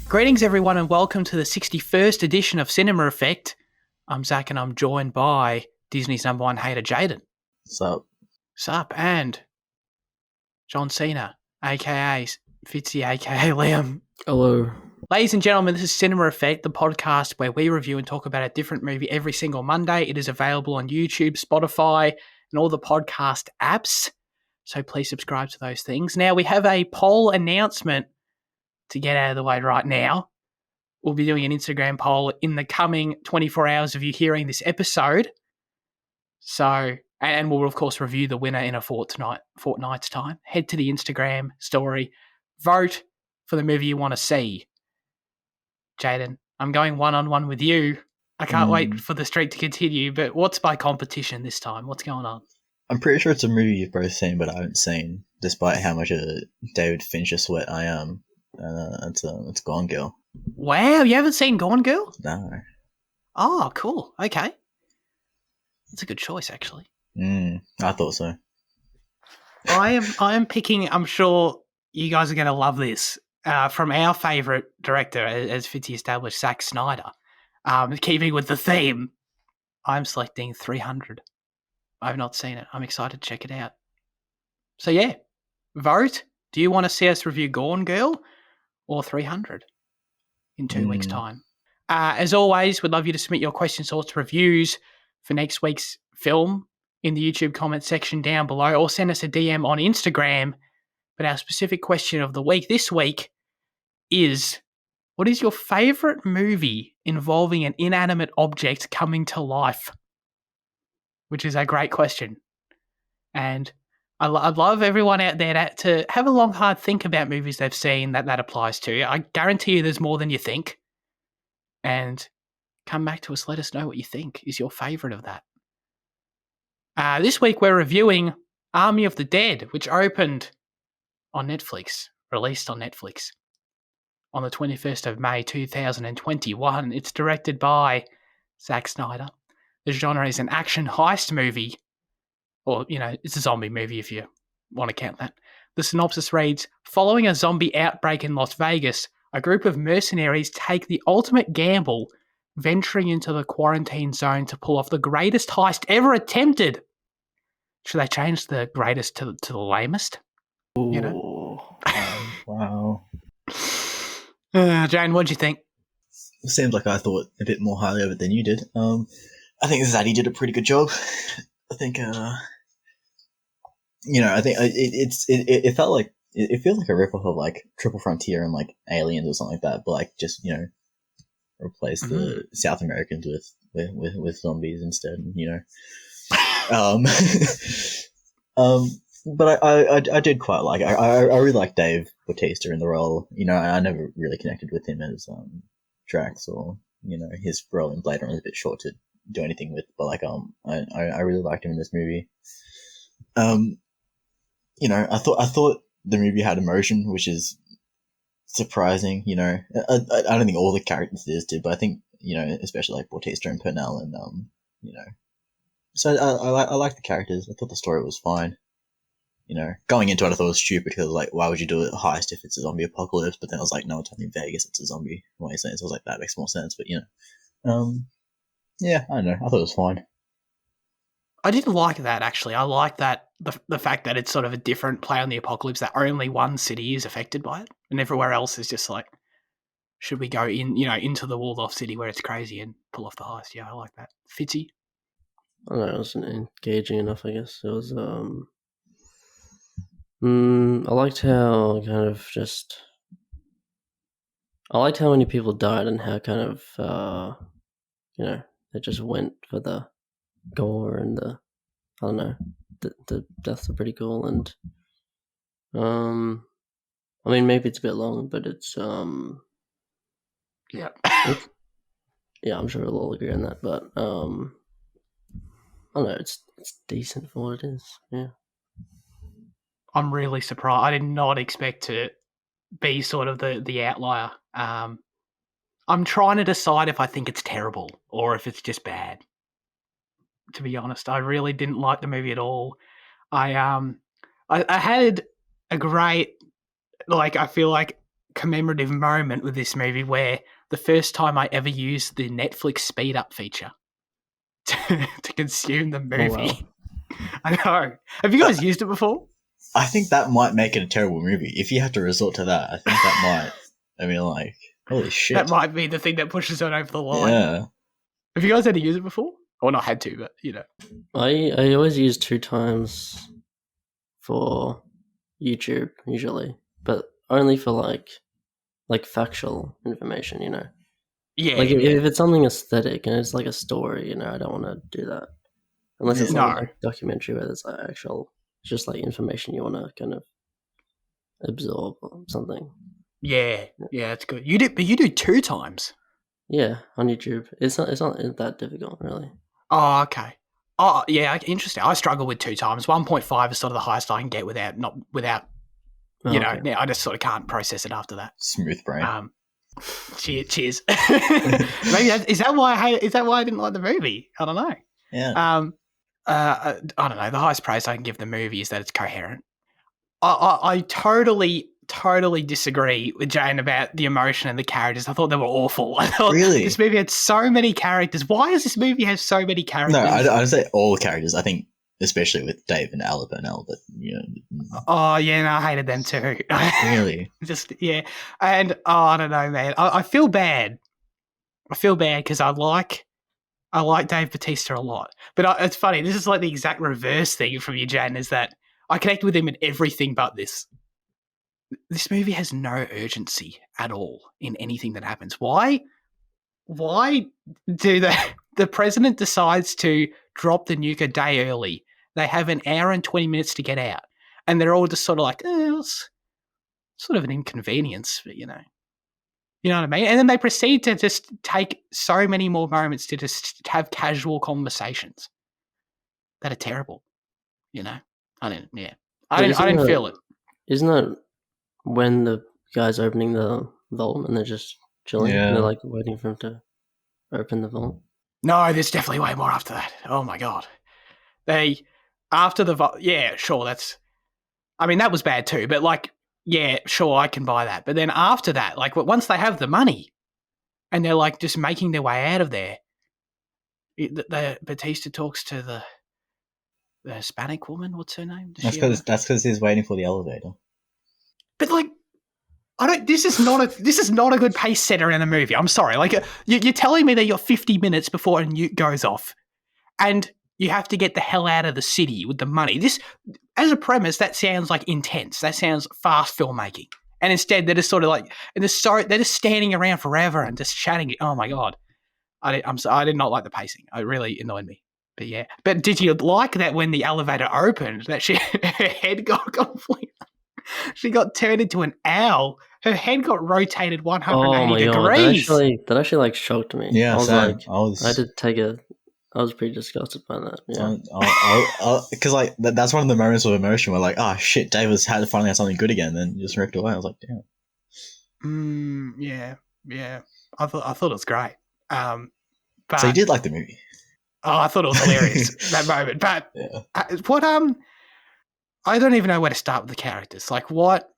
Greetings, everyone, and welcome to the 61st edition of Cinema Effect. I'm Zach, and I'm joined by Disney's number one hater, Jaden. Sup? Sup, and John Cena, a.k.a. Fitzy, a.k.a. Liam. Hello. Ladies and gentlemen, this is Cinema Effect, the podcast where we review and talk about a different movie every single Monday. It is available on YouTube, Spotify, and all the podcast apps, so please subscribe to those things. Now, we have a poll announcement to get out of the way right now. We'll be doing an Instagram poll in the coming 24 hours of you hearing this episode. So, and we'll, of course, review the winner in a fortnight's time. Head to the Instagram story. Vote for the movie you want to see. Jaden, I'm going one-on-one with you. I can't wait for the streak to continue, but what's my competition this time? What's going on? I'm pretty sure it's a movie you've both seen, but I haven't seen, despite how much a David Fincher sweat I am. It's Gone Girl. Wow, you haven't seen Gone Girl? No. Oh, cool. Okay. That's a good choice, actually. I thought so. I am picking, I'm sure you guys are going to love this, from our favourite director, as Fitzy established, Zack Snyder. Keeping with the theme, I'm selecting 300. I've not seen it. I'm excited to check it out. So yeah, vote. Do you want to see us review Gone Girl or 300 in 2 weeks' time? As always, we'd love you to submit your questions, thoughts, reviews for next week's film in the YouTube comment section down below, or send us a DM on Instagram. But our specific question of the week this week is, what is your favourite movie involving an inanimate object coming to life? Which is a great question. And I'd love everyone out there to have a long, hard think about movies they've seen that applies to. I guarantee you there's more than you think. And come back to us, let us know what you think is your favourite of that. This week we're reviewing Army of the Dead, which opened on Netflix, released on Netflix on the 21st of May 2021. It's directed by Zack Snyder. The genre is an action heist movie, or, it's a zombie movie if you want to count that. The synopsis reads, following a zombie outbreak in Las Vegas, a group of mercenaries take the ultimate gamble, venturing into the quarantine zone to pull off the greatest heist ever attempted. Should they change the greatest to the lamest? Ooh. Wow. Jane, what'd you think? It seems like I thought a bit more highly of it than you did. I think Zaddy did a pretty good job. I think, I think it felt like, it feels like a ripoff of like Triple Frontier and like Aliens or something like that, but like just, replace the South Americans with zombies instead, But I did quite like it. I really like Dave Bautista in the role. I never really connected with him as Drax, or his role in Blade Runner is a bit short to do anything with. But like I really liked him in this movie. I thought the movie had emotion, which is surprising. I don't think all the characters did, but I think especially like Bautista and Purnell and So I like the characters. I thought the story was fine. Going into it, I thought it was stupid because like, why would you do a heist if it's a zombie apocalypse? But then I was like, no, it's only in Vegas. It's a zombie. What you're saying? So I was like, that makes more sense. But yeah, I don't know. I thought it was fine. I didn't like that, actually. I like that the fact that it's sort of a different play on the apocalypse, that only one city is affected by it, and everywhere else is just like, should we go into the walled-off city where it's crazy and pull off the heist? Yeah, I like that. Fitzy? I don't know, it wasn't engaging enough, I guess. It was, I liked how I liked how many people died and how kind of, they just went for the gore and the deaths are pretty cool. And, I mean, maybe it's a bit long, but it's, Yeah. yeah, I'm sure we'll all agree on that, but, I don't know, it's decent for what it is, yeah. I'm really surprised. I did not expect to be sort of the outlier. I'm trying to decide if I think it's terrible or if it's just bad. To be honest, I really didn't like the movie at all. I had a great, I feel like commemorative moment with this movie where the first time I ever used the Netflix speed up feature to consume the movie. wow. I know. Have you guys used it before? I think that might make it a terrible movie. If you have to resort to that, I think that might. I mean, like, holy shit. That might be the thing that pushes it over the line. Yeah. Have you guys had to use it before? Or not had to, but you know. I always use 2 times for YouTube usually, but only for like factual information, you know. Yeah. Like if it's something aesthetic and it's like a story, you know, I don't want to do that unless it's like a documentary where there's like actual, just like information you want to kind of absorb or something. Yeah, that's good. You do 2 times. Yeah, on YouTube, it's not that difficult really. Oh, okay. Oh, yeah, interesting. I struggle with 2 times. 1.5 is sort of the highest I can get without you know. Okay. I just sort of can't process it after that. Smooth brain. Cheers. Maybe is that why I didn't like the movie? I don't know. Yeah. I don't know. The highest praise I can give the movie is that it's coherent. I totally disagree with Jane about the emotion and the characters. I thought they were awful. I thought Really? this movie had so many characters. Why does this movie have so many characters? No, I don't say all characters. I think especially with Dave and Ala Burnell, but you know. Oh yeah, no, I hated them too. Really? Just yeah, and I don't know, man. I feel bad. I feel bad because I like Dave Bautista a lot, but it's funny. This is like the exact reverse thing from you, Jan. Is that I connect with him in everything but this. This movie has no urgency at all in anything that happens. Why do the president decides to drop the nuke a day early? They have an hour and 20 minutes to get out, and they're all just sort of like, it's sort of an inconvenience, but you know what I mean? And then they proceed to just take so many more moments to just have casual conversations that are terrible. You know, I didn't feel it. Isn't that when the guy's opening the vault and they're just chilling? Yeah. And they're like waiting for him to open the vault? No, there's definitely way more after that. Oh my god. After the vault, yeah, sure, that was bad too, but like, yeah, sure, I can buy that. But then after that, like once they have the money and they're like just making their way out of there, the Batista talks to the Hispanic woman. What's her name? That's because he's waiting for the elevator. But like, this is not a good pace setter in the movie. I'm sorry. Like, you're telling me that you're 50 minutes before a nuke goes off, and you have to get the hell out of the city with the money. This, as a premise, that sounds like intense. That sounds fast filmmaking. And instead, they're just sort of like, they're just standing around forever and just chatting. Oh my god, I did not like the pacing. It really annoyed me. But yeah. But did you like that when the elevator opened, that her head got completely... She got turned into an owl. Her head got rotated 180 degrees. That actually like shocked me. Yeah, I was pretty disgusted by that. Yeah, because like that's one of the moments of emotion where like, oh shit, Dave finally had something good again, and then just wrecked away. I was like, damn. Yeah. I thought it was great. But so you did like the movie? Oh, I thought it was hilarious that moment. But yeah. I don't even know where to start with the characters. Like, what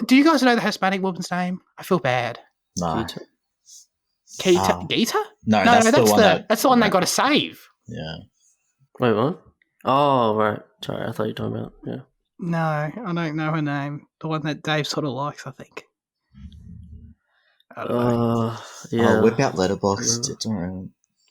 do you guys know the Hispanic woman's name? I feel bad. No. Gita? No, that's the one they got to save. Yeah. Wait, what? Oh, right. Sorry, I thought you were talking about, yeah. No, I don't know her name. The one that Dave sort of likes, I think. I don't know. Yeah. Whip out Letterboxd. It's alright.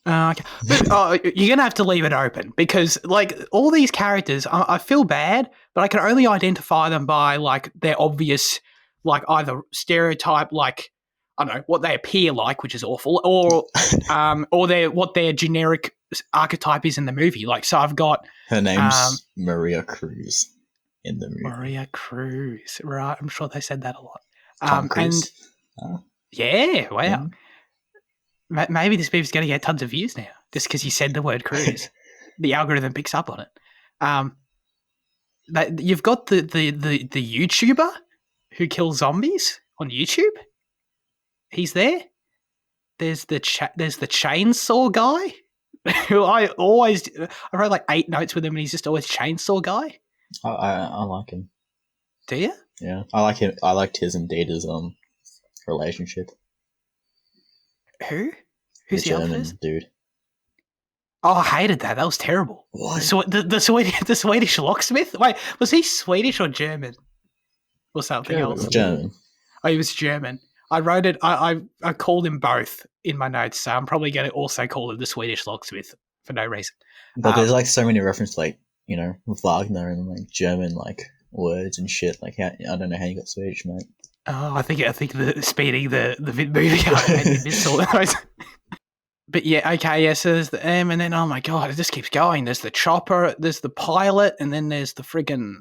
Okay. But you're going to have to leave it open because, like, all these characters, I feel bad, but I can only identify them by, like, their obvious, like, either stereotype, like, I don't know, what they appear like, which is awful, or what their generic archetype is in the movie. Like, so I've got... Her name's Maria Cruz in the movie. Maria Cruz, right. I'm sure they said that a lot. Tom Cruise. Yeah, wow. Mm-hmm. Maybe this movie's going to get tons of views now just because you said the word cruise. The algorithm picks up on it. You've got the YouTuber who kills zombies on YouTube. He's there. There's the chainsaw guy who I wrote like 8 notes with him and he's just always chainsaw guy. I like him. Do you? Yeah, I like him. I liked his and Data's relationship. Who? Who's the other German person? dude? Oh, I hated that. That was terrible. What? The Swedish locksmith? Wait, was he Swedish or German? Or something German, else? German. Oh, he was German. I wrote it. I called him both in my notes, so I'm probably going to also call him the Swedish locksmith for no reason. But there's like so many references, like, you know, Wagner and like German like words and shit. Like, I don't know how you got Swedish, mate. Oh, I think the speeding the movie up made me miss all those. But yeah, okay, yeah. So there's the M, and then oh my god, it just keeps going. There's the chopper, there's the pilot, and then there's the friggin'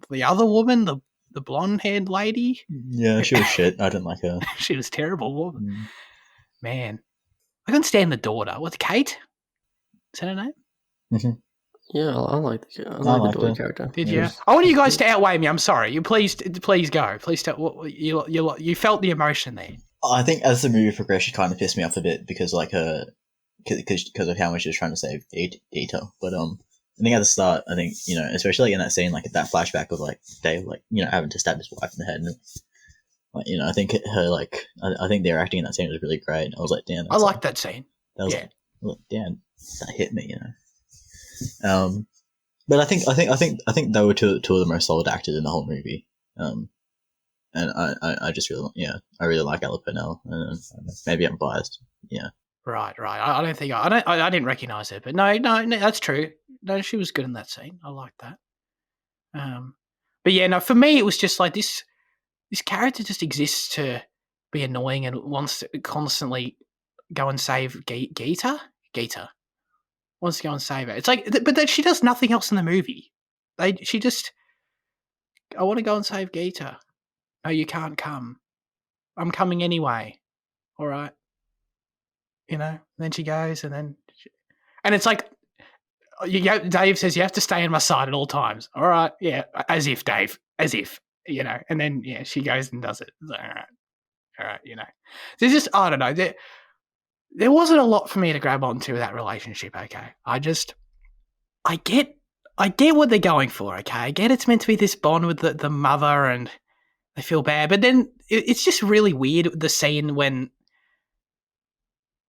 the other woman, the blonde-haired lady. Yeah, she was shit. I didn't like her. She was terrible woman. Man, I couldn't stand the daughter. What's Kate? Is that her name? Mm-hmm. Yeah, I like the daughter character. Did you? I want you guys to outweigh me. I'm sorry. You please go. Please tell. You felt the emotion there. I think as the movie progressed, she kind of pissed me off a bit because like because of how much she was trying to save Data. But I think at the start, I think, you know, especially in that scene, like that flashback of like Dave, like, you know, having to stab his wife in the head, and like, you know, I think her like I think their acting in that scene was really great. I was like, damn, I liked that scene. That was like, damn, that hit me, you know. But I think they were two of the most solid actors in the whole movie. And I just really, I really like Ella Purnell. Maybe I'm biased. Yeah. Right. I don't think I didn't recognize her, but no, that's true. No, she was good in that scene. I like that. But yeah, no, for me it was just like this character just exists to be annoying and wants to constantly go and save Gita. Gita wants to go and save her. It's like, but she does nothing else in the movie. I want to go and save Gita. No, you can't come. I'm coming anyway. All right. You know, and then she goes, and it's like, Dave says you have to stay on my side at all times. All right, yeah, as if, Dave, as if, you know. And then she goes and does it. Like, all right, you know. There's just, I don't know. There wasn't a lot for me to grab onto with that relationship. Okay, I get what they're going for. Okay, I get it's meant to be this bond with the mother, and they feel bad, but then it's just really weird, the scene when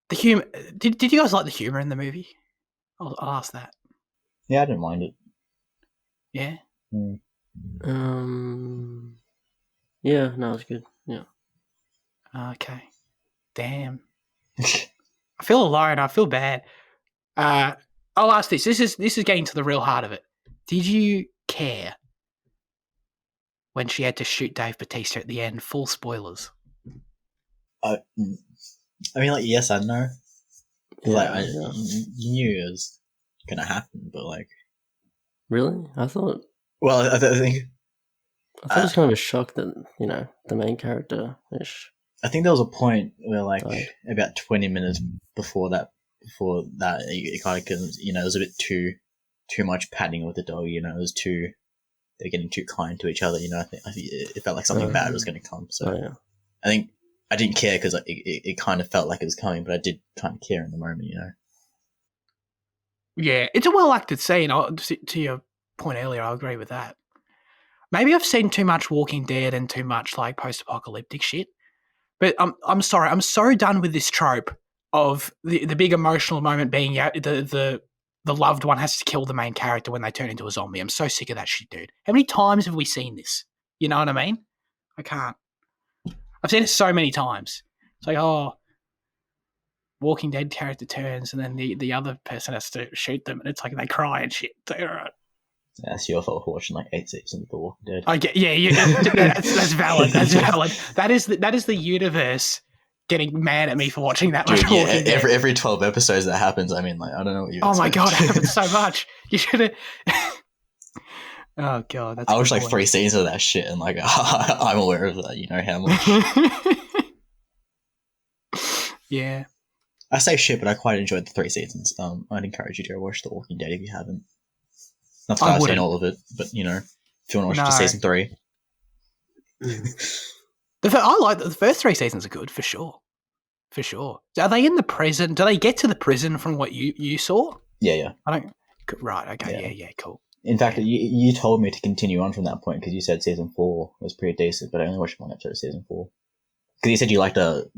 the humor. Did you guys like the humor in the movie? I'll ask that. Yeah, I didn't mind it. Yeah. Yeah, no, it's good. Yeah. Okay. Damn. I feel alone. I feel bad. I'll ask this. This is getting to the real heart of it. Did you care when she had to shoot Dave Bautista at the end? Full spoilers. I mean, like, yes and no. Yeah, like, you knew it was gonna happen, but like, really, I thought. Well, I think it was kind of a shock that, you know, the main character ish. I think there was a point where, like, about 20 minutes before that, it kind of, you know, it was a bit too much padding with the dog. You know, they're getting too kind to each other. You know, I think it felt like something bad was going to come. So I think I didn't care because it kind of felt like it was coming, but I did kind of care in the moment. You know. Yeah, it's a well acted scene. To your point earlier, I agree with that. Maybe I've seen too much Walking Dead and too much like post apocalyptic shit. But I'm sorry, I'm so done with this trope of the big emotional moment being the loved one has to kill the main character when they turn into a zombie. I'm so sick of that shit, dude. How many times have we seen this? You know what I mean? I can't. I've seen it so many times. It's like, oh, Walking Dead character turns and then the other person has to shoot them, and it's like they cry and shit. It's like, all right. That's your fault for watching like 8 seasons of The Walking Dead. I get, that's valid. That's valid. That is the universe getting mad at me for watching that much. Dude, yeah, every 12 episodes that happens. I mean, like, I don't know what you. Oh my god, it happens so much. You should have. Oh god, that's. I watched like 3 seasons of that shit, and like I'm aware of that. You know how much. Yeah. I say shit, but I quite enjoyed the 3 seasons. I'd encourage you to watch The Walking Dead if you haven't. Not that I've seen all of it, but you know, if you want to watch season 3. I like the first 3 seasons are good for sure. For sure. Are they in the prison? Do they get to the prison from what you saw? Yeah. I don't. Right. Okay. Yeah. Cool. In fact, you told me to continue on from that point because you said season 4 was pretty decent, but I only watched one episode of season 4. Because you said you liked the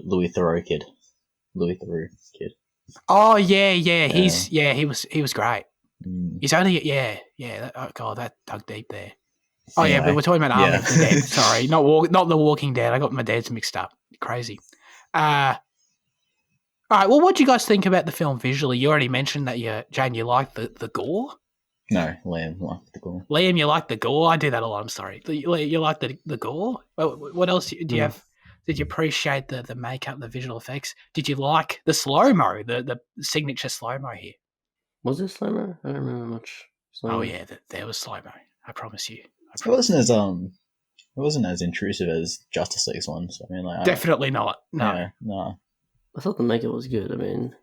Louis Theroux kid. Oh yeah. He was great. Mm. He's only God, that dug deep there. Oh Anyway, yeah, but we're talking about Army yeah. of the Dead. Sorry, not The Walking Dead. I got my dads mixed up. Crazy. All right. Well, what do you guys think about the film visually? You already mentioned that Jane, you like the gore. No, Liam liked the gore. Liam, you like the gore. I do that a lot. I'm sorry. You like the gore. What else do you have? Did you appreciate the makeup, the visual effects? Did you like the slow mo, the signature slow mo here? Was there slow mo? I don't remember much. Oh yeah, there was slow mo. I promise you. It wasn't as intrusive as Justice League's one. So I mean, like, definitely not. No. Yeah, no. I thought the makeup was good. I mean,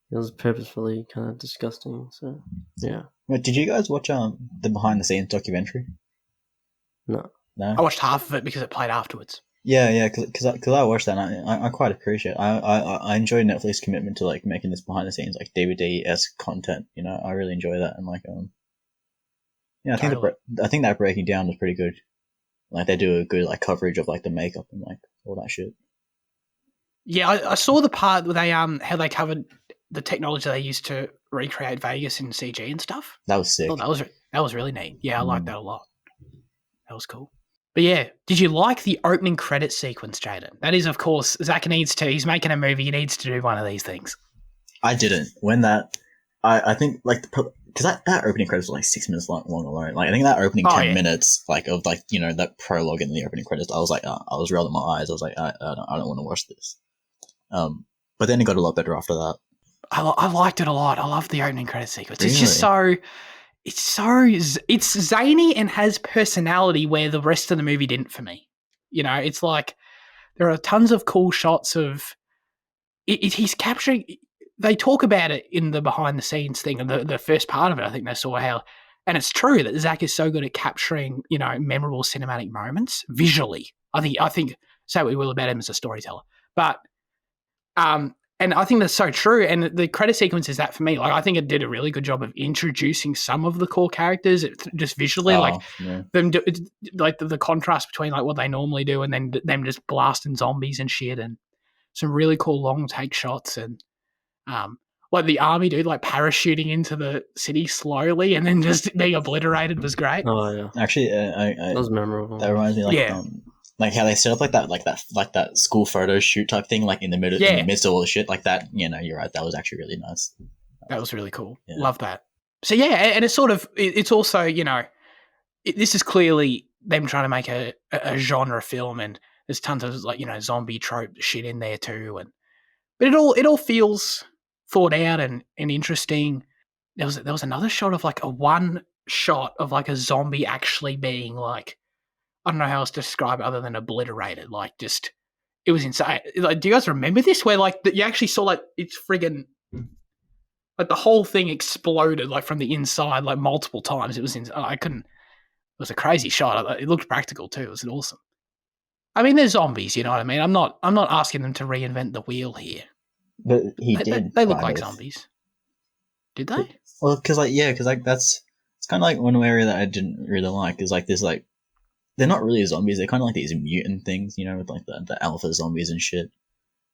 it was purposefully kind of disgusting. So yeah. Wait, did you guys watch the behind the scenes documentary? No. I watched half of it because it played afterwards. Yeah, because I watched that and I quite appreciate it. I enjoy Netflix's commitment to like making this behind the scenes like DVD-esque content. You know, I really enjoy that and like yeah, I think that breaking down was pretty good. Like they do a good like coverage of like the makeup and like all that shit. Yeah, I saw the part where they how they covered the technology they used to recreate Vegas in CG and stuff. That was sick. Oh, that was really neat. Yeah, I liked that a lot. That was cool. But yeah, did you like the opening credit sequence, Jaden? That is, of course, Zack needs to. He's making a movie. He needs to do one of these things. I didn't. When that, I think like because that opening credits was like 6 minutes long alone. Like I think that opening 10 minutes like of like you know that prologue and the opening credits, I was like I was rolling my eyes. I was like I don't want to watch this. But then it got a lot better after that. I liked it a lot. I love the opening credit sequence. Really? It's zany and has personality where the rest of the movie didn't for me. You know, it's like there are tons of cool shots of he's capturing. They talk about it in the behind the scenes thing and the first part of it. I think they saw how, and it's true that Zack is so good at capturing memorable cinematic moments visually. I think say what we will about him as a storyteller, but and I think that's so true. And the credit sequence is that for me. Like, I think it did a really good job of introducing some of the core characters just visually, them like the contrast between like what they normally do and then them just blasting zombies and shit, and some really cool long take shots and like the army dude like parachuting into the city slowly and then just being obliterated was great. Oh yeah, actually, that was memorable. That reminds me like how they set up like that school photo shoot type thing, like in the middle, in the midst of all the shit like that. You know, you're right. That was actually really nice. That was really cool. Yeah. Love that. So yeah, and it's sort of, it's also, this is clearly them trying to make a genre film, and there's tons of like zombie trope shit in there too, but it all feels thought out and interesting. There was another shot of like one shot of like a zombie actually being like, I don't know how else to describe it other than obliterated. Like, just, it was insane. Like, do you guys remember this? Where like you actually saw like it's friggin' like the whole thing exploded like from the inside like multiple times. It was it was a crazy shot. It looked practical too. It was awesome. I mean, they're zombies. You know what I mean? I'm not asking them to reinvent the wheel here. But he did. They look like zombies. Did they? Well, because that's it's kind of like one area that I didn't really like is like this like. They're not really zombies. They're kind of like these mutant things, with like the alpha zombies and shit,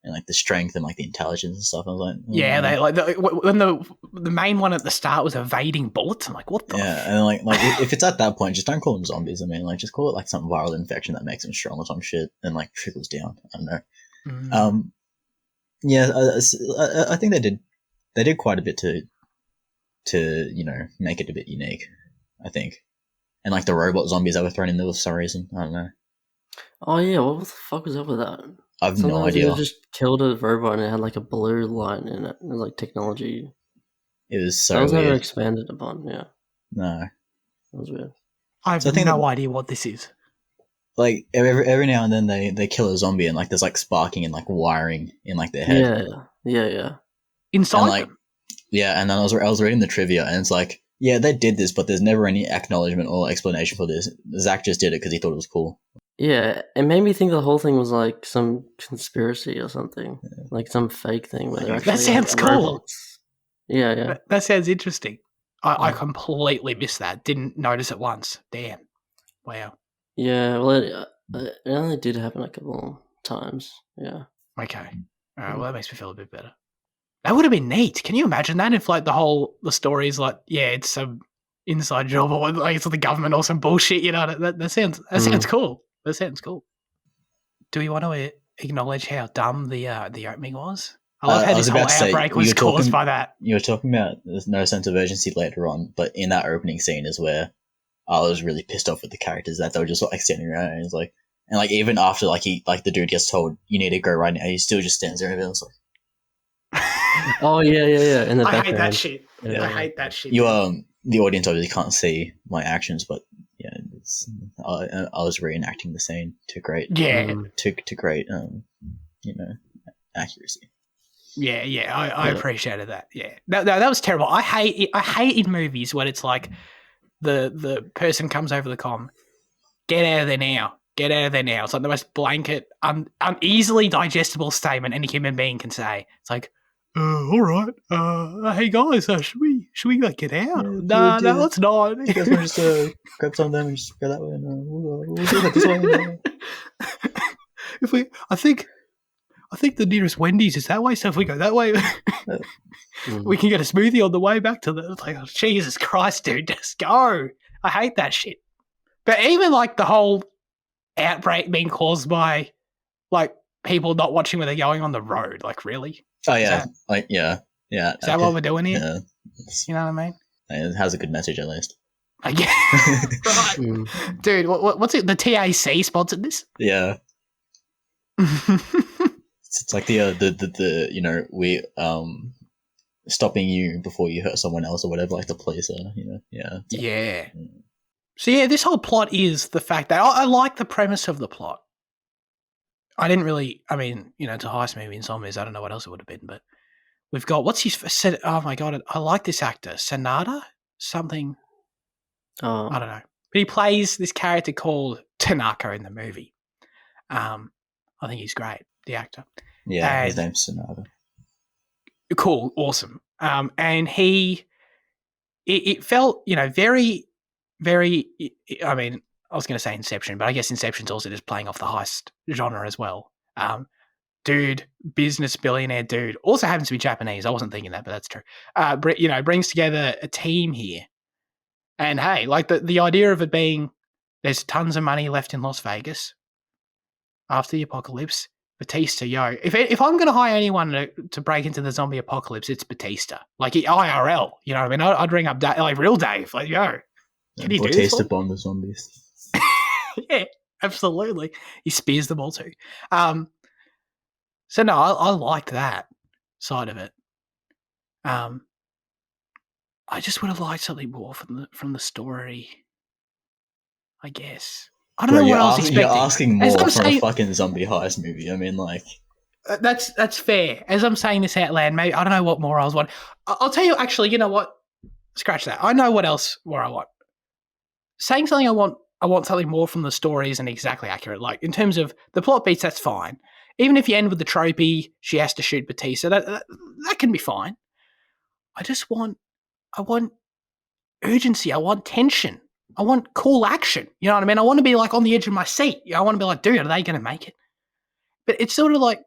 and like the strength and like the intelligence and stuff. I was like, yeah, they like when the main one at the start was evading bullets. I'm like, what the? Yeah, and like if it's at that point, just don't call them zombies. I mean, like just call it like some viral infection that makes them strong or some shit, and like trickles down. I don't know. Yeah, I think they did quite a bit to make it a bit unique. I think. And like the robot zombies that were thrown in there for some reason. I don't know. Oh yeah, what the fuck was up with that? I've no idea. They just killed a robot and it had like a blue light in it. It was like technology. It was so that was weird. Never expanded upon, yeah. No. That was weird. I have no idea what this is. Like every now and then they kill a zombie and like there's like sparking and like wiring in like their head. Yeah. Inside them? Yeah, and then I was reading the trivia and it's like, yeah, they did this, but there's never any acknowledgement or explanation for this. Zack just did it because he thought it was cool. Yeah, it made me think the whole thing was like some conspiracy or something, like some fake thing. Where that sounds cool. Yeah. That sounds interesting. I completely missed that. Didn't notice it once. Damn. Wow. Yeah, well, it only did happen a couple times. Yeah. Okay. All right. Well, that makes me feel a bit better. That would have been neat. Can you imagine that if like the story is like, yeah, it's some inside job or like it's the government or some bullshit, you know? That sounds cool. That sounds cool. Do we want to acknowledge how dumb the opening was? I love how this whole outbreak was caused by that. You were talking about there's no sense of urgency later on, but in that opening scene is where I was really pissed off with the characters that they were just like standing around and it's like, and like even after like the dude gets told you need to go right now, he still just stands there and it's like, oh yeah. In the background. I hate that shit. Yeah. I hate that shit. You the audience obviously can't see my actions, but yeah, I was reenacting the scene to great to great accuracy. Yeah, I appreciated that. Yeah, that was terrible. I hate in movies when it's like the person comes over the comm, get out of there now. Get out of there now. It's like the most blanket, easily digestible statement any human being can say. It's like, all right, hey guys, should we like get out? No, let's not. You guys want to just grab some of them and just go that way, and we'll do it this way. I think the nearest Wendy's is that way. So if we go that way, we can get a smoothie on the way back to the. It's like, oh, Jesus Christ, dude, just go. I hate that shit. But even like the whole outbreak being caused by like people not watching where they're going on the road, like really? Oh yeah, yeah. Is that what we're doing here? Yeah. You know what I mean? It has a good message at least. Right. Dude, what's it? The TAC sponsored this? Yeah. It's like the we stopping you before you hurt someone else or whatever, like the police are, yeah. Yeah. So yeah, this whole plot is the fact that I like the premise of the plot. I didn't really, I mean, it's a heist movie in zombies. I don't know what else it would have been, but we've got, what's his, oh my God, I like this actor, Sanada? Something, I don't know. But he plays this character called Tanaka in the movie. I think he's great, the actor. Yeah, his name's Sanada. Cool, awesome. And it felt, very, very, I mean, I was going to say Inception, but I guess Inception's also just playing off the heist genre as well. Dude, business billionaire dude, also happens to be Japanese. I wasn't thinking that, but that's true. Brings together a team here. And hey, like the idea of it being there's tons of money left in Las Vegas after the apocalypse. Batista, yo, if I'm going to hire anyone to break into the zombie apocalypse, it's Batista. Like IRL, you know what I mean? I'd ring up like real Dave, like, yo, can you do this? Batista bomb the zombies. Yeah, absolutely. He spears them all too. So no, I liked that side of it. I just would have liked something more from the story, I guess. I don't know what I was expecting. You're asking more from a fucking zombie heist movie. I mean, like... That's fair. As I'm saying this out loud, maybe I don't know what more I was wanting. I'll tell you, actually, you know what? Scratch that. I know what else more I want. Saying something I want something more from the story isn't exactly accurate. Like, in terms of the plot beats, that's fine. Even if you end with the tropey, she has to shoot Batista, that can be fine. I want urgency. I want tension. I want cool action. You know what I mean? I want to be like on the edge of my seat. I want to be like, dude, are they going to make it? But it's sort of like,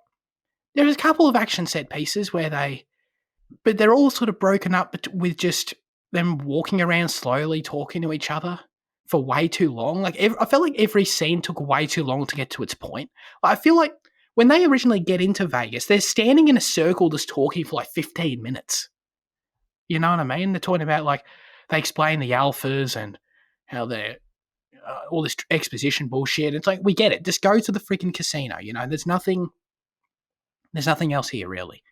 there's a couple of action set pieces but they're all sort of broken up with just them walking around slowly talking to each other for way too long. Like I felt like every scene took way too long to get to its point. I feel like when they originally get into Vegas, they're standing in a circle just talking for like 15 minutes. You know what I mean? They're talking about like, they explain the alphas and how they're all this exposition bullshit. It's like, we get it. Just go to the freaking casino. There's nothing else here really.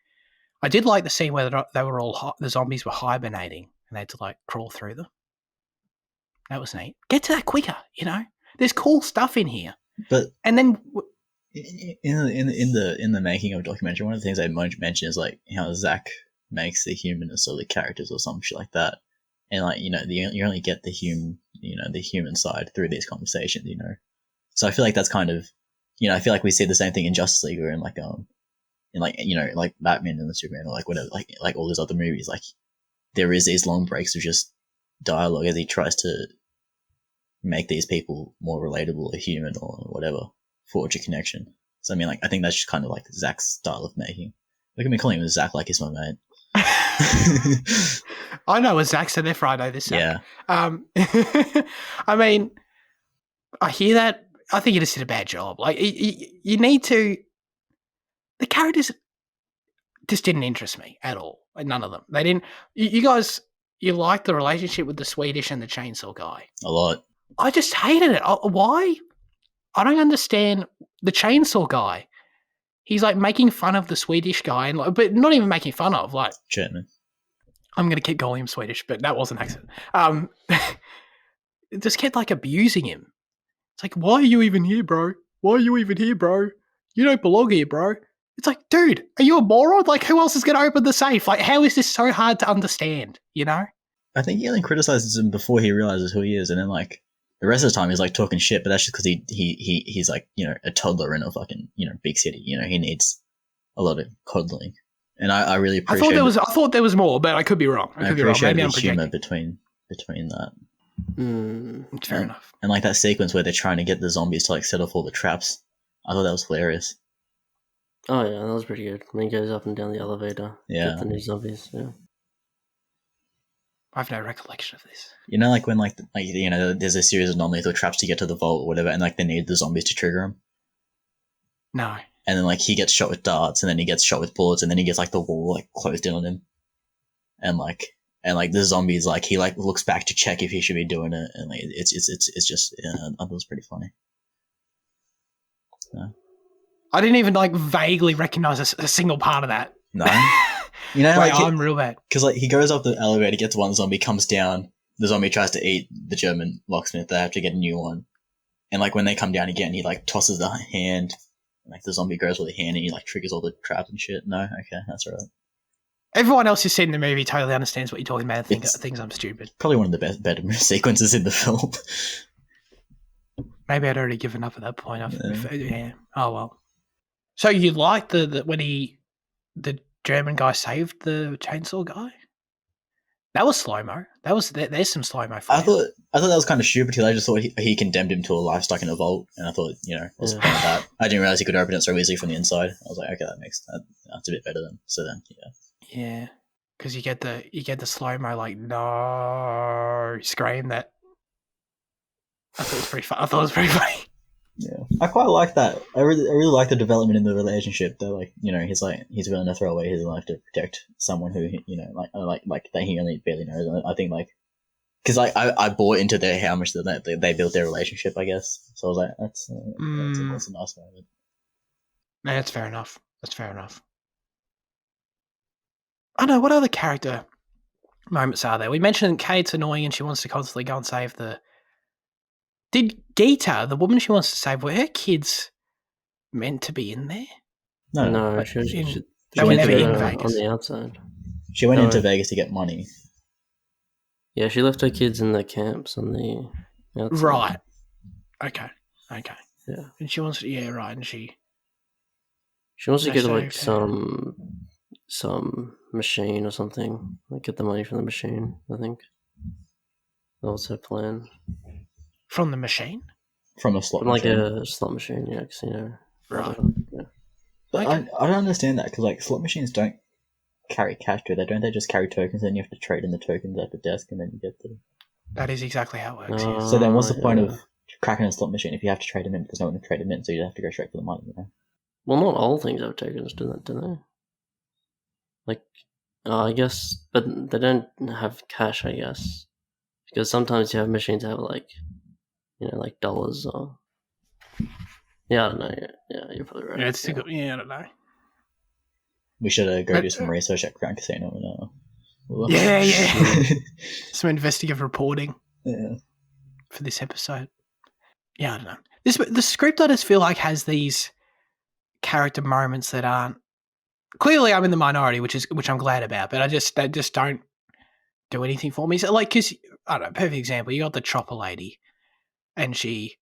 I did like the scene where they were all the zombies were hibernating and they had to like crawl through them. That was neat. Get to that quicker. There's cool stuff in here. But and then in the making of a documentary, one of the things I mentioned is like how Zack makes the humanness of the characters or some shit like that. And like, you only get the human side through these conversations, So I feel like that's kind of, I feel like we see the same thing in Justice League or in like like Batman and the Superman or like whatever, like all those other movies. Like there is these long breaks of just dialogue as he tries to make these people more relatable or human or whatever, forge a connection. So I mean, like, I think that's just kind of like Zack's style of making. Look at me calling him Zack like he's my mate. I know a Zack, so therefore I know this Zack. Yeah. I mean, I hear that. I think you just did a bad job. Like, you need to. The characters just didn't interest me at all. Like, none of them. They didn't. You guys, you liked the relationship with the Swedish and the chainsaw guy. A lot. I just hated it. Why? I don't understand the chainsaw guy. He's like making fun of the Swedish guy, and like, but not even making fun of, like, German. I'm gonna keep calling him Swedish, but that was an accident. Just kept like abusing him. It's like, why are you even here, bro? Why are you even here, bro? You don't belong here, bro. It's like, dude, are you a moron? Like, who else is gonna open the safe? Like, how is this so hard to understand? You know? I think he only criticizes him before he realizes who he is, and then like the rest of the time he's like talking shit. But that's just because he's like, you know, a toddler in a fucking, you know, big city. You know, he needs a lot of coddling, and I really appreciate. I thought there was more, but I could be wrong. I appreciate the humor between that. Fair enough. And like that sequence where they're trying to get the zombies to like set off all the traps, I thought that was hilarious. Oh yeah, that was pretty good. When he goes up and down the elevator, get the new zombies. Yeah. I have no recollection of this. You know, like when like you know, there's a series of non-lethal traps to get to the vault or whatever, and like they need the zombies to trigger them. No. And then like he gets shot with darts, and then he gets shot with bullets, and then he gets like the wall like closed in on him, and like the zombies, like he like looks back to check if he should be doing it, and like it's just I thought it was pretty funny. Yeah. I didn't even like vaguely recognize a single part of that. No. You know, like, like I'm real bad. Because like he goes up the elevator, gets one zombie, comes down. The zombie tries to eat the German locksmith. They have to get a new one. And like when they come down again, he like tosses the hand. Like the zombie goes with the hand, and he like triggers all the traps and shit. No, okay, that's all right. Everyone else who's seen the movie totally understands what you're talking about. Thinks I'm stupid. Probably one of the better sequences in the film. Maybe I'd already given up at that point. Yeah. Oh well. So you liked the when the German guy saved the chainsaw guy? That was slow-mo. There's some slow-mo for I thought that was kind of stupid. I just thought he condemned him to a life stuck in a vault, and I thought, you know, what's the point of that? I didn't realize he could open it so easily from the inside. I was like, okay, that's a bit better then. So then, yeah. Yeah, because you get the slow-mo like no scream that. I thought it was pretty funny. Yeah, I quite like that. I really like the development in the relationship. Though, like, you know, he's willing to throw away his life to protect someone who, you know, like that he only barely knows. And I think like, because I bought into how much they built their relationship, I guess. So I was like, that's a nice moment. No, that's fair enough. I know, what other character moments are there? We mentioned Kate's annoying and she wants to constantly go and save the. Did Geeta, the woman she wants to save, were her kids meant to be in there? No, like, she were never in Vegas. On the outside. She went into Vegas to get money. Yeah, she left her kids in the camps on the outside. Right. Okay. Yeah. And she wants to, right, and she wants to get like some machine or something. Like get the money from the machine, I think. That was her plan. From the machine? From a slot machine. Like a slot machine, yeah, casino. Right. Yeah. But okay. I don't understand that, because like slot machines don't carry cash, do they? Don't they just carry tokens, and you have to trade in the tokens at the desk, and then you get the... That is exactly how it works, yes. So then what's the point of cracking a slot machine if you have to trade them in? Because no one can trade them in, so you have to go straight for the money, you know? Well, not all things have tokens, do they? Like, I guess, but they don't have cash, I guess. Because sometimes you have machines that have like, you know, like dollars or... Yeah, I don't know. Yeah, you're probably right. Yeah, it's too good. Yeah, I don't know. We should go do some research at Crown Casino. Yeah. Some investigative reporting for this episode. Yeah, I don't know. The script, I just feel like, has these character moments that aren't... Clearly, I'm in the minority, which I'm glad about, but they just don't do anything for me. So, like, because, I don't know, perfect example, you got the chopper lady, and she...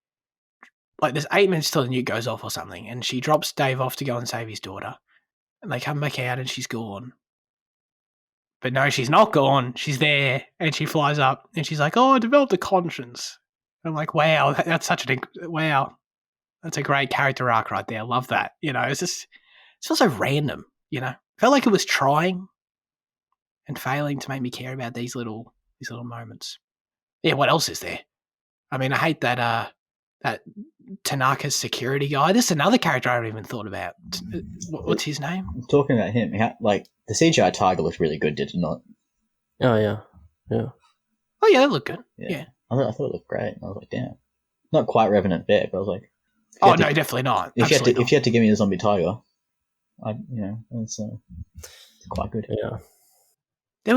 Like, there's 8 minutes till the nuke goes off or something, and she drops Dave off to go and save his daughter. And they come back out and she's gone. But no, she's not gone. She's there, and she flies up, and she's like, "Oh, I developed a conscience." I'm like, "Wow, that's such wow, that's a great character arc right there. I love that." It's also random. Felt like it was trying and failing to make me care about these little moments. Yeah, what else is there? I mean, I hate that Tanaka's security guy. This is another character I haven't even thought about. What's his name? Talking about him, the CGI tiger looked really good, did it not? Oh yeah. Oh yeah, that looked good. Yeah. I thought it looked great. I was like, damn, not quite Revenant Bear, but I was like, oh no, definitely not. If you had to give me a zombie tiger, it's quite good. Yeah.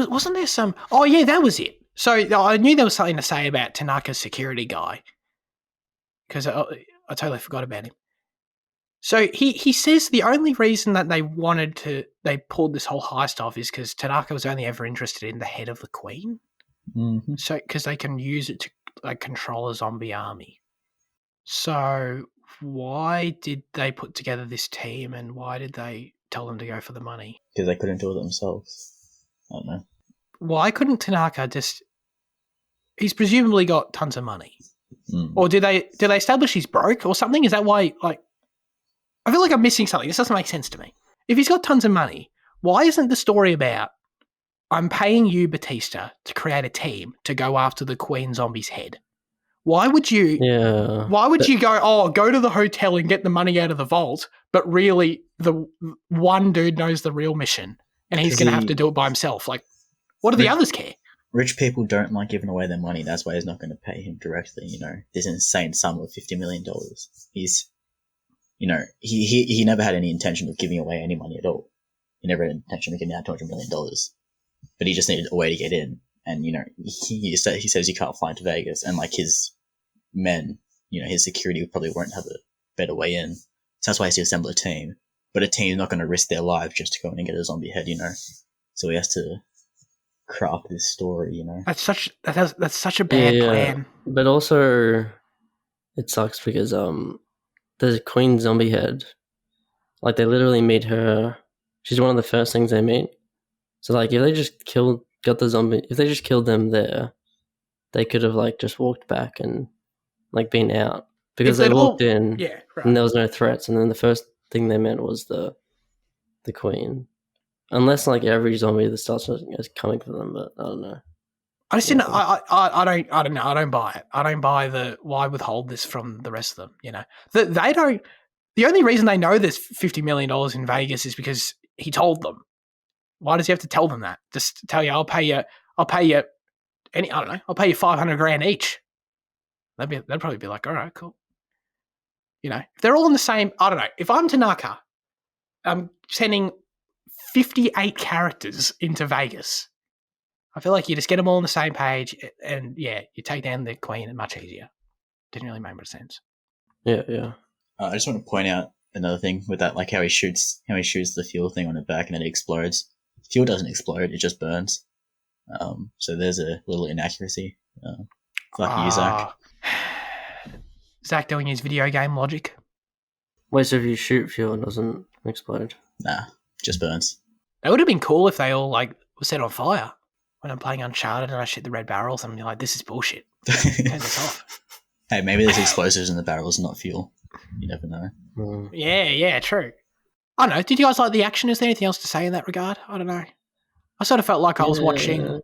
Wasn't there some? Oh yeah, that was it. So I knew there was something to say about Tanaka's security guy because I totally forgot about him. So he says the only reason that they pulled this whole heist off is because Tanaka was only ever interested in the head of the queen. Mm-hmm. So because they can use it to control a zombie army. So why did they put together this team, and why did they tell them to go for the money? Because they couldn't do it themselves. I don't know. Why couldn't Tanaka just? He's presumably got tons of money, or do they establish he's broke or something? Is that why? Like, I feel like I'm missing something. This doesn't make sense to me. If he's got tons of money, why isn't the story about I'm paying you, Batista, to create a team to go after the Queen Zombie's head? Why would you? Yeah. Why would you go to the hotel and get the money out of the vault, but really the one dude knows the real mission and he's going to have to do it by himself? Like, what do the others care? Rich people don't like giving away their money. That's why he's not going to pay him directly. This insane sum of $50 million. He's, he never had any intention of giving away any money at all. He never had an intention of getting out $200 million, but he just needed a way to get in. And he says he can't fly to Vegas, and like his men, his security probably won't have a better way in. So that's why he has to assemble a team. But a team's not going to risk their lives just to go in and get a zombie head, So he has to craft this story, That's such a bad plan. But also, it sucks because the Queen Zombie Head, like they literally meet her. She's one of the first things they meet. So like, if they just killed them there, they could have like just walked back and like been out because they walked in, and there was no threats. And then the first thing they met was the Queen. Unless like every zombie that starts is coming for them, but I don't know. I just didn't. I don't know. I don't buy it. I don't buy the why withhold this from the rest of them. They don't. The only reason they know there's $50 million in Vegas is because he told them. Why does he have to tell them that? Just tell you, I'll pay you. I'll pay you I don't know. I'll pay you $500,000 each. That'd probably be like, all right, cool. If they're all in the same. I don't know. If I'm Tanaka, I'm sending 58 characters into Vegas. I feel like you just get them all on the same page, and you take down the Queen much easier. Didn't really make much sense. Yeah. I just want to point out another thing with that, like how he shoots the fuel thing on her back and then it explodes. Fuel doesn't explode; it just burns. So there's a little inaccuracy. Fuck you, Zach. Zach doing his video game logic. Wait, so if you shoot fuel, it doesn't explode? Nah, just burns. That would have been cool if they all were set on fire. When I'm playing Uncharted and I shoot the red barrels, and I'm like, this is bullshit. Turn this off. Hey, maybe there's explosives in the barrels, not fuel. You never know. Yeah, true. I don't know. Did you guys like the action? Is there anything else to say in that regard? I don't know. I sort of felt like I was watching.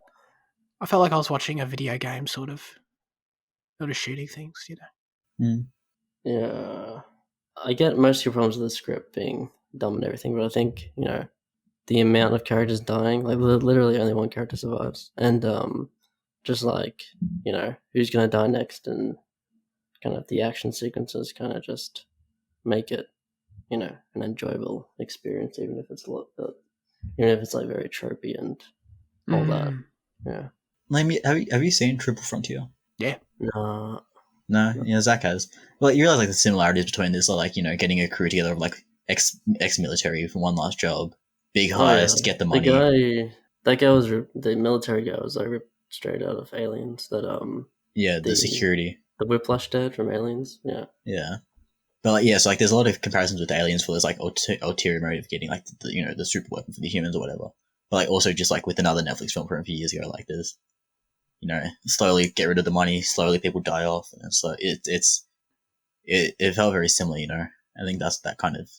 I felt like I was watching a video game, sort of shooting things. Yeah, I get most of your problems with the script being dumb and everything, but I think the amount of characters dying, like literally only one character survives, and just like who's gonna die next, and kind of the action sequences kind of just make it an enjoyable experience, even if it's like very tropey and all that. Yeah. Have you seen Triple Frontier? Yeah. No. Zach has. Well, you realize like the similarities between this, like getting a crew together of like ex-military for one last job, big heist, get the money. That guy was the military guy was like ripped straight out of Aliens. That the security, the Whiplash dad from Aliens. Yeah. But so like there's a lot of comparisons with Aliens for this like ulterior motive of getting like the super weapon for the humans or whatever. but like also just like with another Netflix film from a few years ago, like there's, slowly get rid of the money, slowly people die off, and so it felt very similar, I think that kind of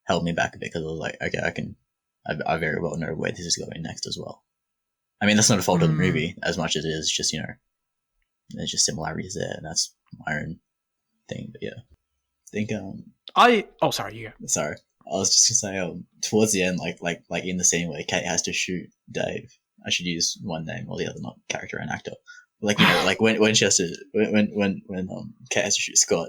held me back a bit because I was like, okay, I very well know where this is going next as well. I mean, that's not a fault of the movie as much as it is just, there's just similarities there, and that's my own thing. But yeah, I think sorry, you go. Sorry, I was just gonna say towards the end, like in the scene where Kate has to shoot Dave. I should use one name or the other, not character and actor. Like like when she has to when Kate has to shoot Scott,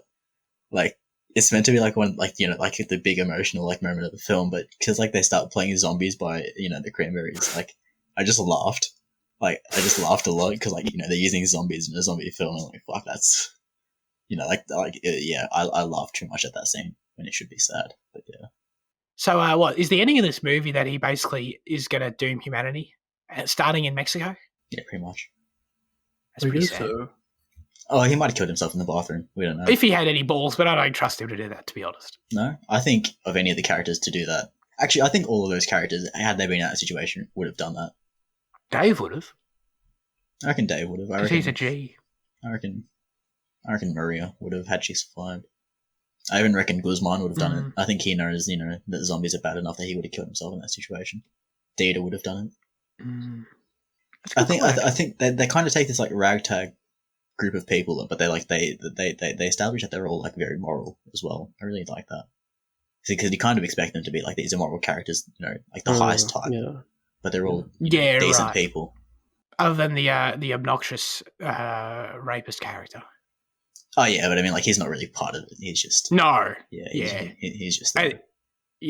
like it's meant to be like one like like the big emotional like moment of the film, but because like they start playing Zombies by the Cranberries, like I just laughed. Like I just laughed a lot because like they're using zombies in a zombie film, and like fuck, that's yeah, I laughed too much at that scene when it should be sad. But yeah. So what is the ending of this movie that he basically is going to doom humanity, starting in Mexico? Yeah, pretty much. That's pretty sad. So. Oh, he might have killed himself in the bathroom. We don't know. If he had any balls, but I don't trust him to do that, to be honest. No, I think of any of the characters to do that. Actually, I think all of those characters, had they been in that situation, would have done that. Dave would have. I reckon Dave would have. Because he's a G. I reckon Maria would have had she survived. I even reckon Guzman would have done it. I think he knows, that zombies are bad enough that he would have killed himself in that situation. Data would have done it. I think they kind of take this like ragtag group of people, but they establish that they're all like very moral as well. I really like that because you kind of expect them to be like these immoral characters, like the heist type, but they're all decent people. Other than the obnoxious rapist character. Oh yeah, but I mean, like he's not really part of it. He's just he's just there.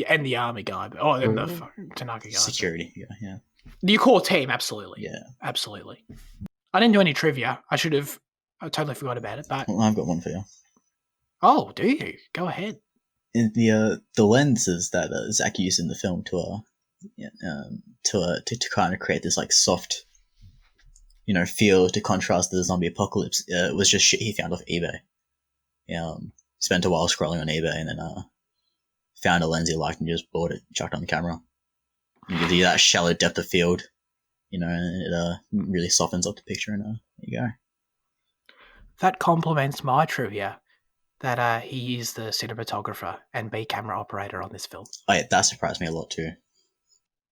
And the army guy, and the Tanaka guy, security, yeah. The core team, absolutely, yeah, absolutely. I didn't do any trivia. I totally forgot about it. But I've got one for you. Oh, do you? Go ahead. In the lenses that Zack used in the film to kind of create this like soft, feel to contrast the zombie apocalypse, was just shit he found off eBay. Spent a while scrolling on eBay and then found a lens he liked and just bought it, chucked on the camera. It gives you that shallow depth of field, and it really softens up the picture, and there you go. That complements my trivia that he is the cinematographer and B camera operator on this film. Oh, yeah, that surprised me a lot too.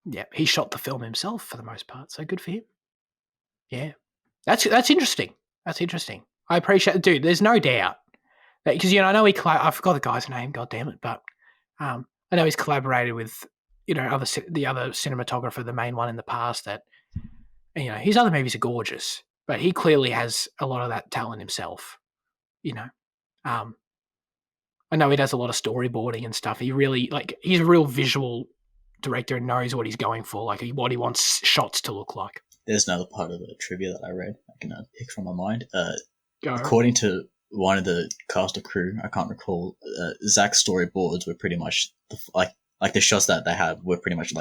Yeah, he shot the film himself for the most part, so good for him. Yeah, that's interesting. That's interesting. I appreciate it. Dude, there's no doubt. Because, I know I forgot the guy's name, God damn it, but I know he's collaborated with, the other cinematographer, the main one in the past that, his other movies are gorgeous, but he clearly has a lot of that talent himself, I know he does a lot of storyboarding and stuff. He really, he's a real visual director and knows what he's going for, what he wants shots to look like. There's another part of the trivia that I read. I can pick from my mind. According to one of the cast or crew, I can't recall, Zack's storyboards were pretty much the shots that they had were pretty much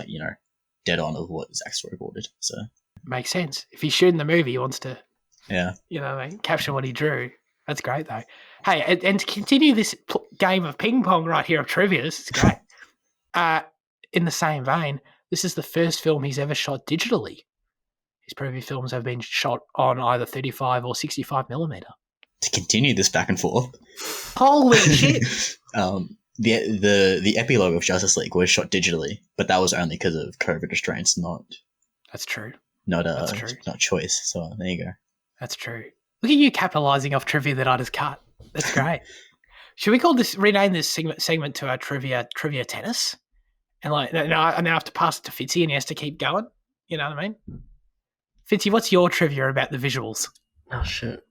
dead on of what Zack storyboarded. So makes sense. If he's shooting the movie, he wants to, yeah, capture what he drew. That's great though. Hey, and to continue this game of ping pong right here of trivia, this is great. In the same vein, this is the first film he's ever shot digitally. His previous films have been shot on either 35 or 65 millimeter. To continue this back and forth, holy shit! The epilogue of Justice League was shot digitally, but that was only because of COVID restraints, not. That's true. That's true. Not choice. So there you go. That's true. Look at you capitalizing off trivia that I just cut. That's great. Should we rename this segment to our trivia tennis? And now I have to pass it to Fitzy, and he has to keep going. You know what I mean? Fitzy, what's your trivia about the visuals? Oh shit!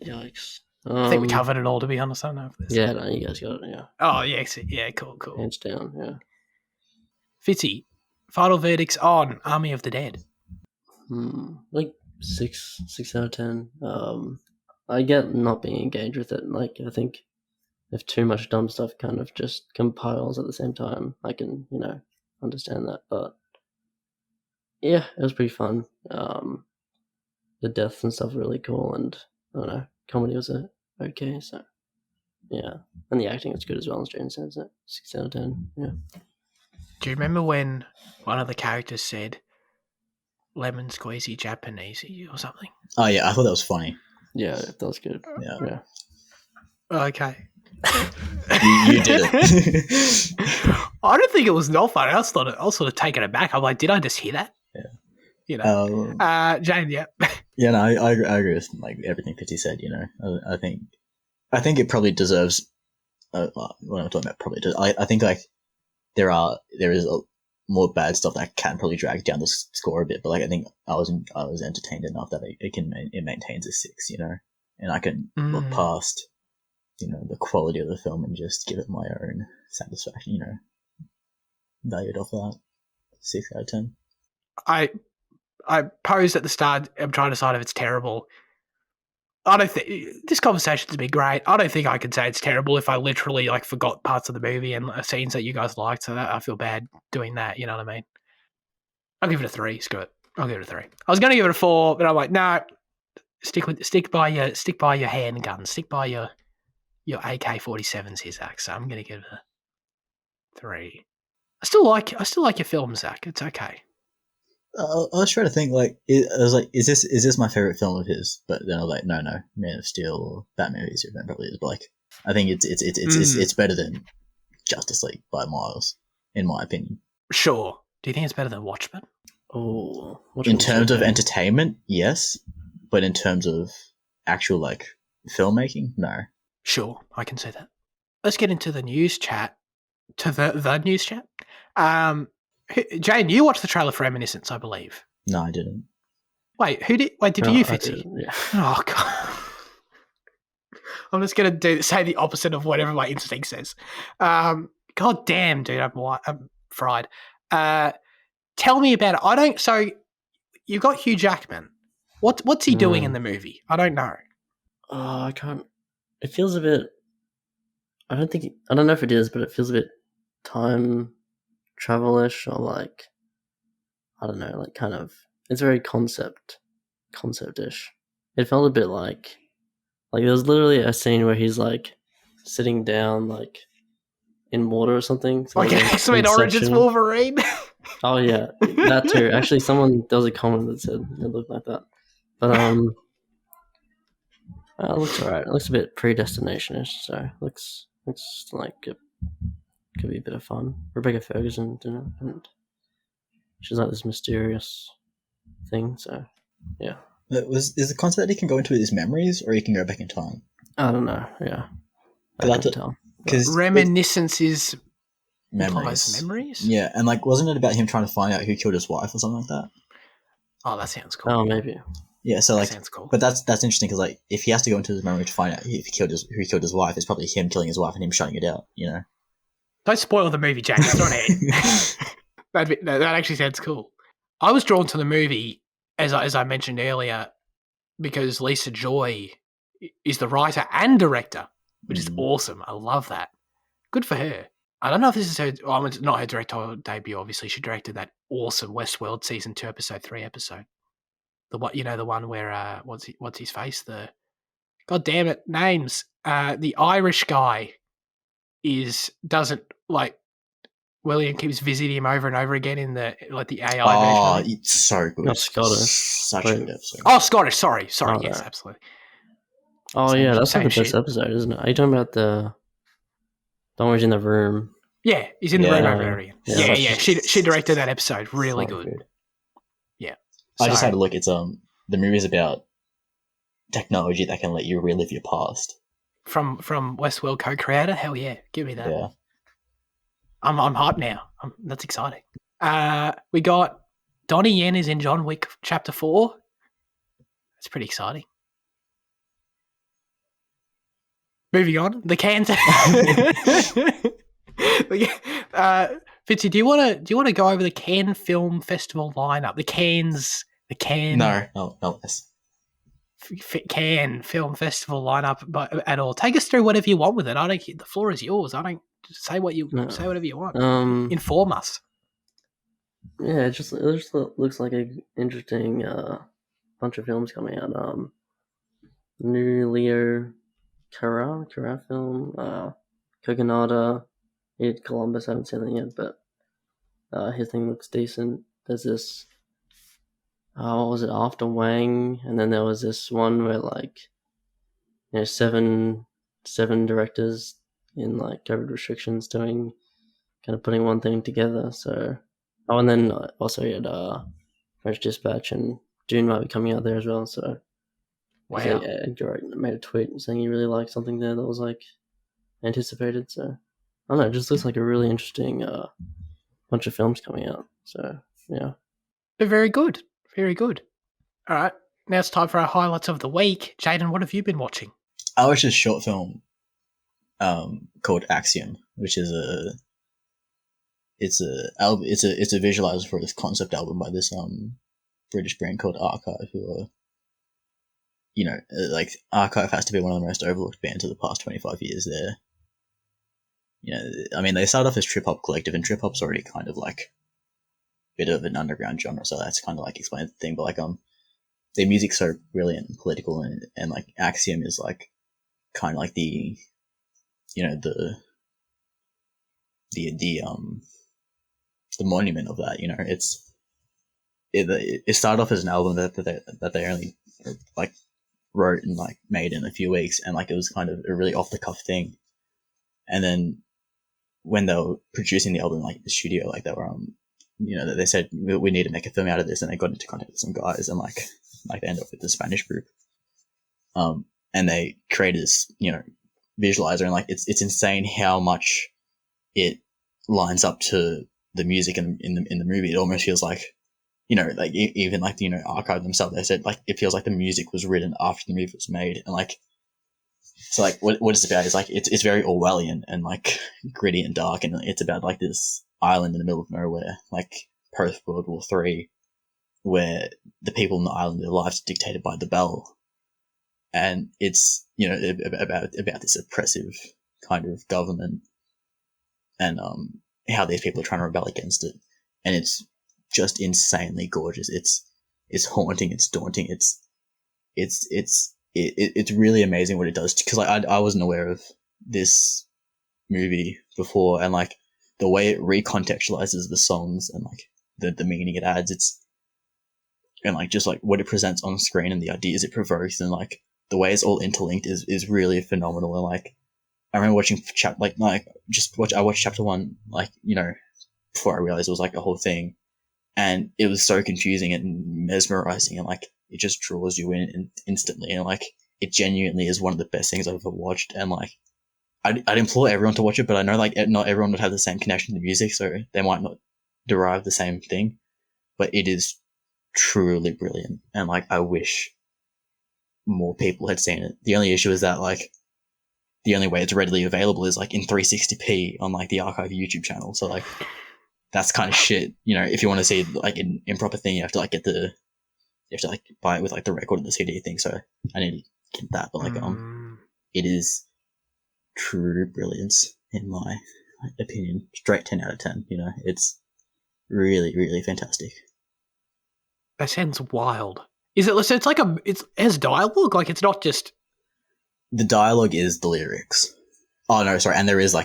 Yikes! I think we covered it all, to be honest. I don't know if this. Yeah, no, you guys got it. Yeah. Oh yeah, cool. Hands down, yeah. Fitzy, final verdicts on Army of the Dead. Like 6 out of 10. I get not being engaged with it. I think if too much dumb stuff kind of just compiles at the same time, I can, understand that. But yeah, it was pretty fun. The deaths and stuff were really cool, and I don't know, comedy was okay. So yeah, and the acting was good as well. As Jane says, 6 out of 10. Yeah. Do you remember when one of the characters said lemon squeezy Japanese or something? Oh yeah, I thought that was funny. Yeah, that was good. Yeah. Okay. You did it. I don't think it was not funny. I was sort of taken aback. I'm like, did I just hear that? Yeah. You know. Jane, yeah. Yeah, no, I agree with like everything Fitzy said. You know, I think it probably deserves. What I'm talking about probably does. I think like there is more bad stuff that can probably drag down the score a bit, but like I think I was entertained enough that it maintains a 6. You know, and I can look past the quality of the film and just give it my own satisfaction. You know, valued off that 6 out of 10. I posed at the start. I'm trying to decide if it's terrible. I don't think this conversation's been great. I don't think I can say it's terrible if I literally like forgot parts of the movie and scenes that you guys liked. So I feel bad doing that. You know what I mean? I'll give it a 3. Screw it. I'll give it a 3. I was going to give it a 4, but I'm like, no. Stick by your handgun. Stick by your AK-47s here, Zach. So I'm going to give it a 3. I still like your film, Zach. It's okay. I was trying to think I was like, is this my favorite film of his? But then I was like, no, Man of Steel or Batman v Superman probably is. But like, I think it's better than Justice League by miles, in my opinion. Sure. Do you think it's better than Watchmen? Oh, in terms of entertainment, yes, but in terms of actual like filmmaking, no. Sure, I can see that. Let's get into the news chat. To the news chat. Jane, you watched the trailer for Reminiscence, I believe. No, I didn't. Wait, who did? Wait, did you, Fitzy? Yeah. Oh god. I'm just gonna say the opposite of whatever my instinct says. God damn, dude, I'm fried. Tell me about it. So you've got Hugh Jackman. What's he doing in the movie? I don't know. Oh, I can't. It feels a bit. I don't know if it is, but it feels a bit time travel-ish or like, I don't know, like kind of. It's very concept-ish. It felt a bit like there was literally a scene where he's like sitting down like in water or something. So like X-Men Origins Wolverine. Oh yeah, that too. Actually, there was a comment that said it looked like that. But it looks alright. It looks a bit predestination-ish, so it looks like it could be a bit of fun. Rebecca Ferguson, and she's like this mysterious thing. So yeah. Is the concept that he can go into his memories or he can go back in time? I don't know. Yeah, I can't tell. Because Reminiscence is memories. Yeah, and like, wasn't it about him trying to find out who killed his wife or something like that? Oh, that sounds cool. Oh, maybe. Yeah, so like, that sounds cool. But that's interesting because like, if he has to go into his memory to find out who killed his wife, it's probably him killing his wife and him shutting it out. You know. Don't spoil the movie, Jack. It's not it. that actually sounds cool. I was drawn to the movie as I mentioned earlier because Lisa Joy is the writer and director, which is awesome. I love that. Good for her. I don't know if this is her. Well, it's not her directorial debut. Obviously, she directed that awesome Westworld season 2, episode 3 episode. The one where what's his face? The God damn it, names. The Irish guy doesn't like. William keeps visiting him over and over again in the AI version. Oh, it's so good. Not Scottish. Such a good episode. Oh, Scottish. Sorry. Oh, yes, right. absolutely. Oh yeah, that's like the best episode, isn't it? Are you talking about the one where he's in the room? Yeah, he's in the room over again. Yeah. She directed that episode. Really So good. Yeah. I just had a look. It's the movie's about technology that can let you relive your past. From Westworld co-creator. Hell yeah, give me that. Yeah. I'm hyped now. That's exciting. We got Donnie Yen is in John Wick Chapter 4. That's pretty exciting. Moving on, the Cannes. Fitzy, do you want to go over the Cannes Film Festival lineup? The Cannes. No. Cannes Film Festival lineup, at all. Take us through whatever you want with it. I don't. The floor is yours. I don't say say whatever you want. Inform us. Yeah, it just looks like an interesting bunch of films coming out. New Leo Cara film, Coconada, Columbus. I haven't seen that yet, but his thing looks decent. There's this, what was it, After Wang, and then there was this one where like, seven directors in like COVID restrictions doing kind of putting one thing together. So, and then also you had French Dispatch, and Dune might be coming out there as well. So, Wow. Edgar made a tweet saying he really liked something there that was like anticipated. So, I don't know, it just looks like a really interesting bunch of films coming out. So, yeah. They're very good. Very good. All right. Now it's time for our highlights of the week. Jaden, what have you been watching? I watched a short film called Axiom, which is it's a visualizer for this concept album by this British brand called Archive, who are, like Archive has to be one of the most overlooked bands of the past 25 years. They started off as trip hop collective, and trip hop's already kind of like a bit of an underground genre, so that's kind of like explains the thing. But like their music's so brilliant and political, and like Axiom is like kind of like the monument of that. It started off as an album that they only like wrote and like made in a few weeks, and like it was kind of a really off the cuff thing. And then when they were producing the album, like the studio, like they were they said we need to make a film out of this, and they got into contact with some guys, and like they ended up with the Spanish group, and they created this visualizer, and like it's insane how much it lines up to the music in the movie. It almost feels like like even like Archive themselves, they said like it feels like the music was written after the movie was made, and like so like what it's about is like it's very Orwellian and like gritty and dark, and it's about like this island in the middle of nowhere, like post World War III, where the people on the island, their lives are dictated by the bell, and it's about this oppressive kind of government, and how these people are trying to rebel against it, and it's just insanely gorgeous. It's haunting, it's daunting, it's really amazing what it does, because like I wasn't aware of this movie before, and like the way it recontextualizes the songs and like the meaning it adds, and like just like what it presents on screen and the ideas it provokes, and like the way it's all interlinked is really phenomenal. And like I remember watching I watched chapter 1 before I realized it was like a whole thing, and it was so confusing and mesmerizing, and like it just draws you in instantly, and like it genuinely is one of the best things I've ever watched. And like I'd implore everyone to watch it, but I know like not everyone would have the same connection to music, so they might not derive the same thing, but it is truly brilliant, and like I wish more people had seen it. The only issue is that like the only way it's readily available is like in 360p on like the Archive YouTube channel, so like that's kind of shit. If you want to see like an improper thing, you have to like buy it with like the record and the CD thing. So I need to get that, but like it is true brilliance in my opinion. Straight 10 out of 10. It's really, really fantastic. That sounds wild. Is it? So it has dialogue. Like it's not just the dialogue is the lyrics. Oh no, sorry, and there is a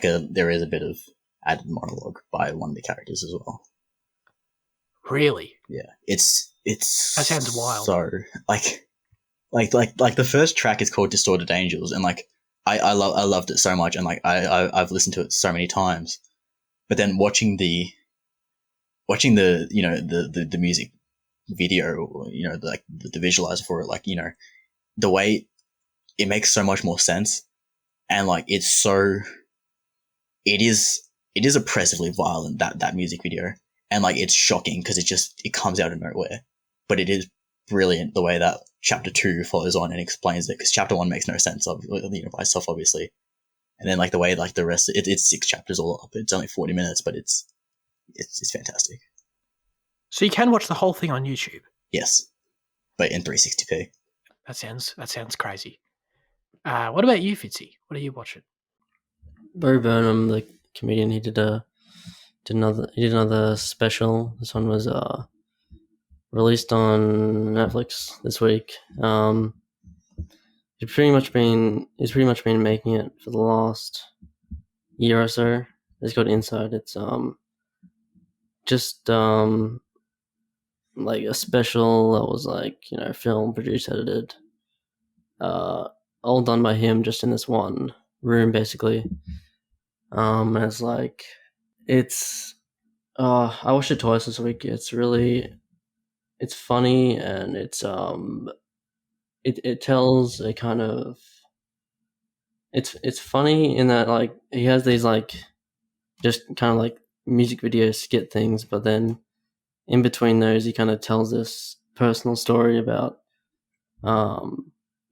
bit of added monologue by one of the characters as well. Really? Yeah, it's that sounds wild. So like the first track is called Distorted Angels, and like I loved it so much, and like I've listened to it so many times, but then watching the the music video, the visualizer for it, like the way it makes so much more sense, and like it is oppressively violent, that music video, and like it's shocking because it comes out of nowhere, but it is brilliant the way that chapter 2 follows on and explains it, because chapter 1 makes no sense by itself, obviously, and then like the way like the rest it's 6 chapters all up. It's only 40 minutes, but it's fantastic. So you can watch the whole thing on YouTube? Yes, but in 360p. That sounds crazy. What about you, Fitzy? What are you watching? Bo Burnham, the comedian, he did another special. This one was released on Netflix this week. He's pretty much been making it for the last year or so. It's called Inside. It's just like a special that was like, you know, film produced, edited, all done by him, just in this one room basically. And it's like, it's I watched it twice this week. It's funny, and it tells a kind of, it's funny in that, like, he has these like just kind of like music video skit things, but then in between those he kind of tells this personal story about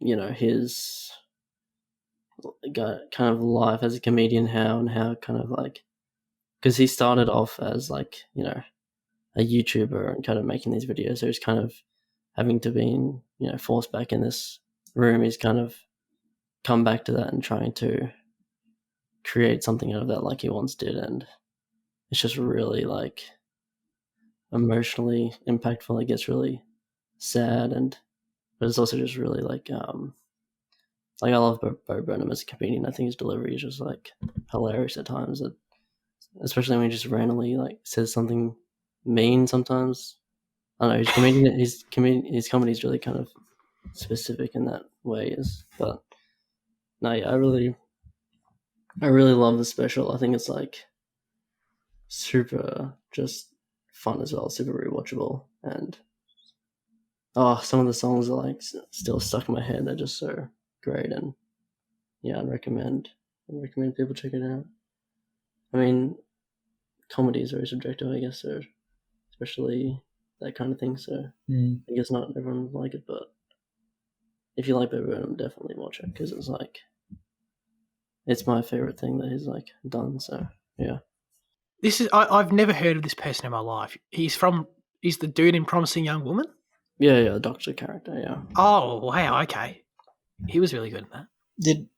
you know, his kind of life as a comedian, how kind of like, because he started off as like, you know, a YouTuber and kind of making these videos, so he's kind of having to be, you know, forced back in this room. He's kind of come back to that and trying to create something out of that like he once did, and it's just really like emotionally impactful. It gets really sad, and but it's also just really like I love Bo Burnham as a comedian. I think his delivery is just like hilarious at times, especially when he just randomly like says something mean sometimes. I don't know, his comedy is really kind of specific in that way. But no, yeah, I really love the special. I think it's like super just fun as well, super rewatchable, and some of the songs are like still stuck in my head. They're just so great, and yeah, I'd recommend people check it out. I mean, comedy is very subjective, I guess, so especially that kind of thing. So I guess not everyone would like it, but if you like Bo Burnham, definitely watch it, because it's like, it's my favorite thing that he's like done. So yeah. This is I've never heard of this person in my life. He's the dude in Promising Young Woman? Yeah, the doctor character, yeah. Oh wow, okay. He was really good in that. Did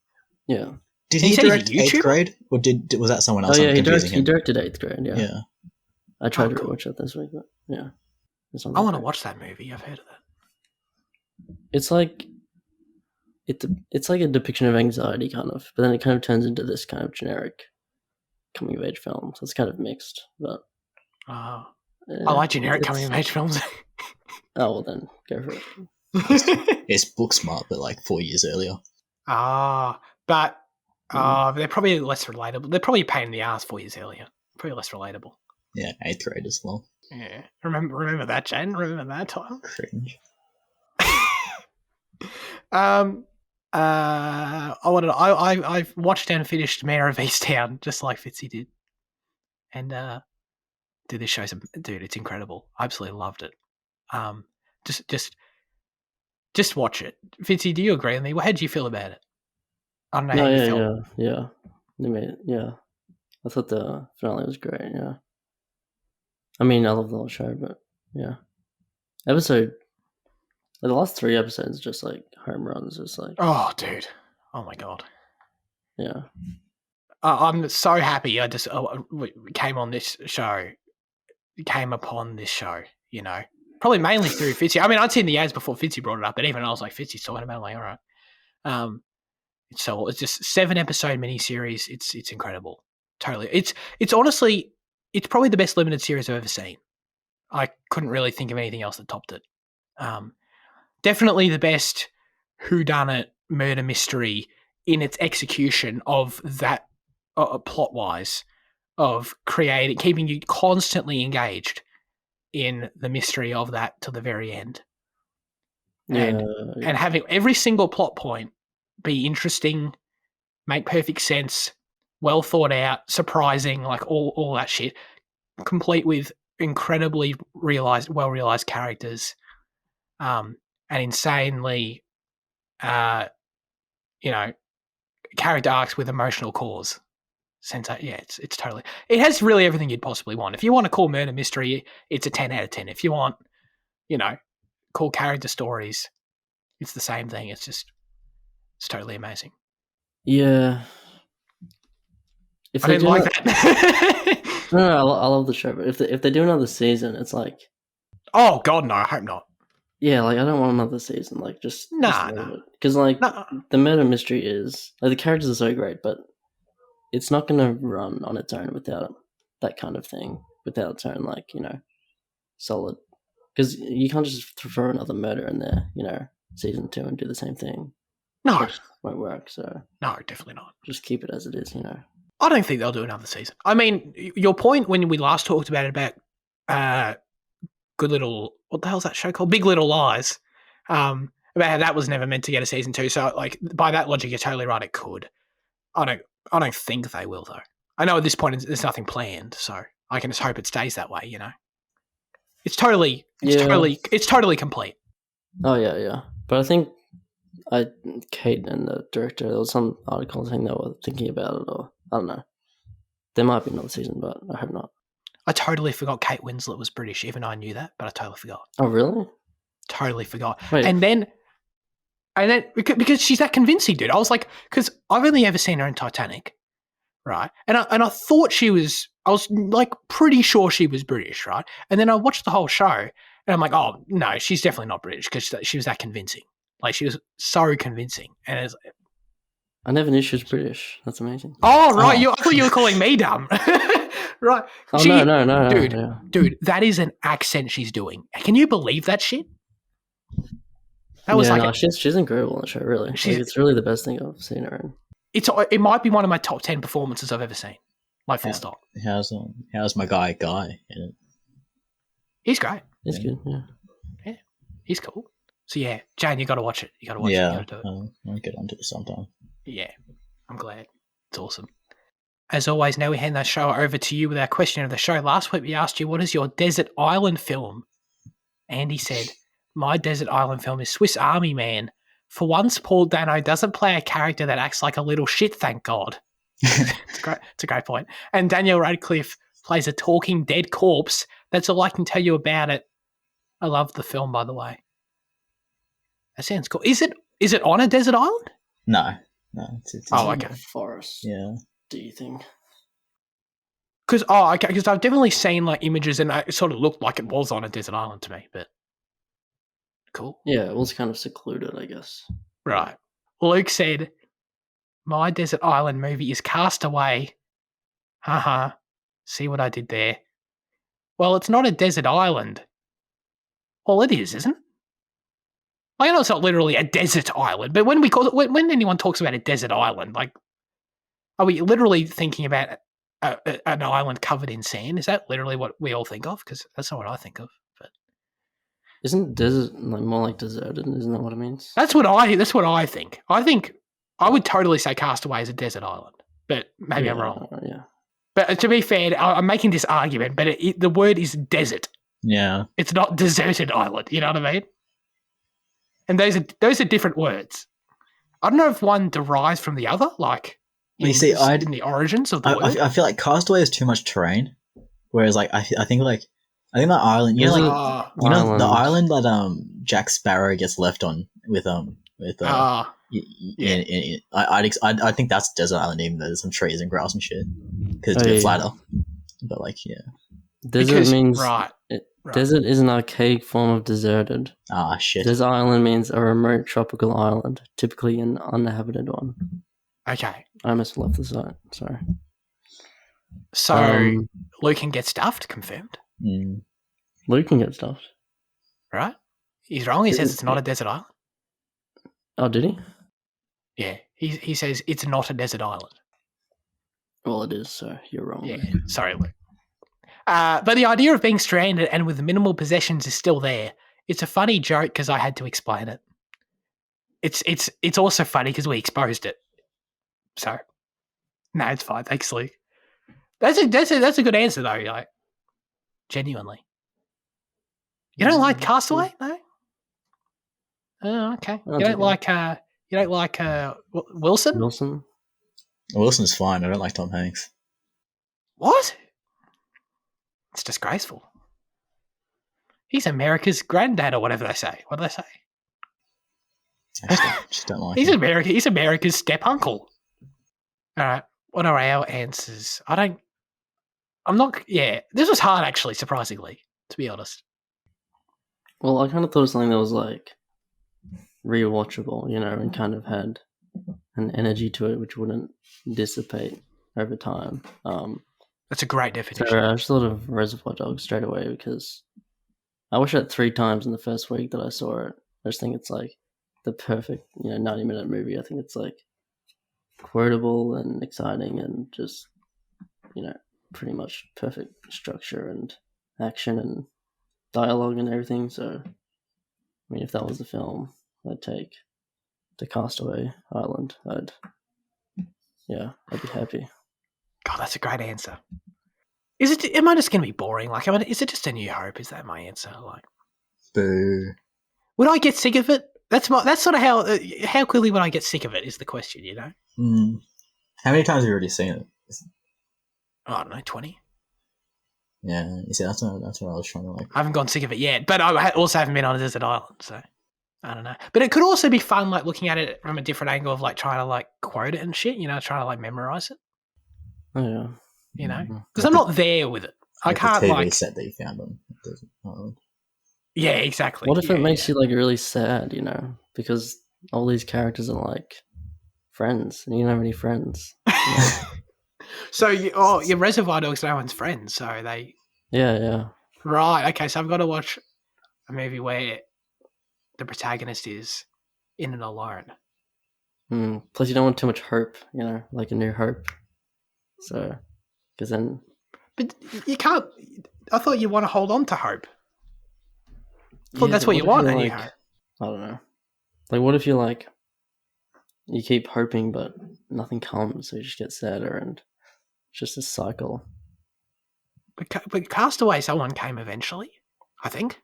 He he said he's a direct 8th YouTuber? Grade, or was that someone else? Oh yeah, I'm he confusing him. directed 8th Grade. Yeah. Yeah. I tried to cool. rewatch that this week, but yeah, I want to watch that movie. I've heard of that. It's like it's like a depiction of anxiety, kind of, but then it kind of turns into this kind of generic coming of age film. So it's kind of mixed, but I like generic coming of age films. Oh well, then go for it. It's Booksmart, but like 4 years earlier. But they're probably less relatable. They're probably a pain in the ass 4 years earlier. Probably less relatable. Yeah, 8th Grade as well. Yeah, remember that, Jane? Remember that time? Cringe. I watched and finished Mayor of Easttown just like Fitzy did, and dude, this show's it's incredible. I absolutely loved it. Just watch it. Fitzy, do you agree with me? How did you feel about it? I don't know how you felt. Yeah. I thought the finale was great. Yeah. I mean, I love the whole show, but yeah, the last 3 episodes just like home runs. Just like, oh, dude, oh my god, yeah. I'm so happy. I just came upon this show. You know, probably mainly through Fitzy. I mean, I'd seen the ads before Fitzy brought it up, but even I was like, Fitzy's talking about it. I'm like, all right. So it's just 7-episode miniseries. It's incredible. Totally. It's honestly, it's probably the best limited series I've ever seen. I couldn't really think of anything else that topped it. Definitely the best whodunit murder mystery in its execution of that plot-wise, of keeping you constantly engaged in the mystery of that to the very end. And having every single plot point be interesting, make perfect sense, well thought out, surprising, like all that shit, complete with incredibly well realized characters, and insanely, character arcs with emotional cores. It's totally. It has really everything you'd possibly want. If you want a cool murder mystery, it's a 10 out of 10. If you want, cool character stories, it's the same thing. It's totally amazing. Yeah. I didn't like that. No, I love the show, but if they do another season, it's like, oh god, no! I hope not. Yeah, like I don't want another season. Like just because like the murder mystery is like the characters are so great, but it's not going to run on its own without that kind of thing. without its own, like, solid. Because you can't just throw another murder in there, season 2 and do the same thing. No. That won't work, so... No, definitely not. Just keep it as it is, I don't think they'll do another season. I mean, your point when we last talked about it, about Good Little... What the hell's that show called? Big Little Lies. About how that was never meant to get a season 2. So, like, by that logic, you're totally right, it could. I don't think they will, though. I know at this point there's nothing planned, so I can just hope it stays that way, It's totally complete. Oh, yeah. But I think Kate and the director, there was some article saying they were thinking about it, or I don't know. There might be another season, but I hope not. I totally forgot Kate Winslet was British, even I knew that, but I totally forgot. Oh, really? Totally forgot. Wait. And then because she's that convincing, dude. I was like, because I've only ever seen her in Titanic, right? And I thought I was like pretty sure she was British, right? And then I watched the whole show, and I'm like, oh no, she's definitely not British because she was that convincing. Like she was so convincing, and I never knew she was British. That's amazing. Oh right, I thought you were calling me dumb. Right? Oh no, dude, yeah. Dude, that is an accent she's doing. Can you believe that shit? That was she's incredible in the show. Really, it's really the best thing I've seen her in. It might be one of my top 10 performances I've ever seen. Like full stop. How's my guy in it? He's great. He's good. Yeah, he's cool. So yeah, Jane, you got to watch it. You got to watch it. You got to do it. I'll get onto it sometime. Yeah, I'm glad. It's awesome. As always, now we hand that show over to you with our question of the show. Last week we asked you, what is your desert island film? Andy said, my desert island film is Swiss Army Man. For once, Paul Dano doesn't play a character that acts like a little shit, thank God. It's a great point. And Daniel Radcliffe plays a talking dead corpse. That's all I can tell you about it. I love the film, by the way. That sounds cool. Is it on a desert island? No. It's okay. A forest. Yeah. Do you think? Because I've definitely seen like images and it sort of looked like it was on a desert island to me, but cool. Yeah, it was kind of secluded, I guess. Right. Luke said, my desert island movie is Castaway. Haha. See what I did there? Well, it's not a desert island. Well, it is, isn't it? I know it's not literally a desert island, but when when anyone talks about a desert island, like, are we literally thinking about an island covered in sand? Is that literally what we all think of? Because that's not what I think of. But isn't desert more like deserted? Isn't that what it means? That's what I think. I think I would totally say Castaway is a desert island, but maybe I'm wrong. Yeah. But to be fair, I'm making this argument, but the word is desert. Yeah. It's not deserted island. You know what I mean? And those are different words. I don't know if one derives from the other, like in the origins of the word. I feel like Castaway is too much terrain, whereas like I think that island, the island that Jack Sparrow gets left on with I think that's a desert island, even though there's some trees and grass and shit because it's a bit flatter. But like, yeah, desert means right. Desert is an archaic form of deserted. Ah, shit. Desert island means a remote tropical island, typically an uninhabited one. Okay. I almost left the site. Sorry. So Luke can get stuffed, confirmed. Luke can get stuffed. Right? He's wrong. He says it's not a desert island. Oh, did he? Yeah. He says it's not a desert island. Well, it is, so you're wrong. Yeah. Sorry, Luke. But the idea of being stranded and with minimal possessions is still there. It's a funny joke because I had to explain it. It's also funny because we exposed it. So, no, it's fine. Thanks, Luke. That's a good answer though. Like, genuinely. You don't like Castaway, no? Oh, okay. You don't like Wilson? Wilson's fine. I don't like Tom Hanks. What? It's disgraceful. He's America's granddad or whatever they say. What do they say? I just don't like him. He's America's step uncle. All right. What are our answers? This was hard actually, surprisingly, to be honest. Well, I kind of thought it was something that was like rewatchable, and kind of had an energy to it which wouldn't dissipate over time. That's a great definition. So I just thought of Reservoir Dogs straight away because I watched it 3 times in the first week that I saw it. I just think it's like the perfect, 90-minute movie. I think it's like quotable and exciting and just, pretty much perfect structure and action and dialogue and everything. So, I mean, if that was the film, I'd take the Castaway Island. I'd be happy. God, that's a great answer. Am I just going to be boring? Like, is it just A New Hope? Is that my answer? Like, Boo. would I get sick of it? That's sort of how quickly would I get sick of it is the question, How many times have you already seen it? I don't know, 20. Yeah, you see, that's what I was trying to like. I haven't gone sick of it yet, but I also haven't been on a desert island, so I don't know. But it could also be fun, like looking at it from a different angle of like trying to like quote it and shit, trying to like memorize it. Oh yeah, because I'm not there with it. I can't the TV like set that you found on Desert Island. Yeah, exactly. What if it makes you like really sad? Because all these characters are like friends, and you don't have any friends. So your Reservoir Dogs, no one's friends, so they. Yeah. Right. Okay. So I've got to watch a movie where the protagonist is in and alone. Plus, you don't want too much hope. Like A New Hope. So, because then. But you can't. I thought you want to hold on to hope. I thought that's what you want. Like, I don't know. Like, what if you keep hoping, but nothing comes, so you just get sadder, and it's just a cycle. But Castaway, someone came eventually, I think.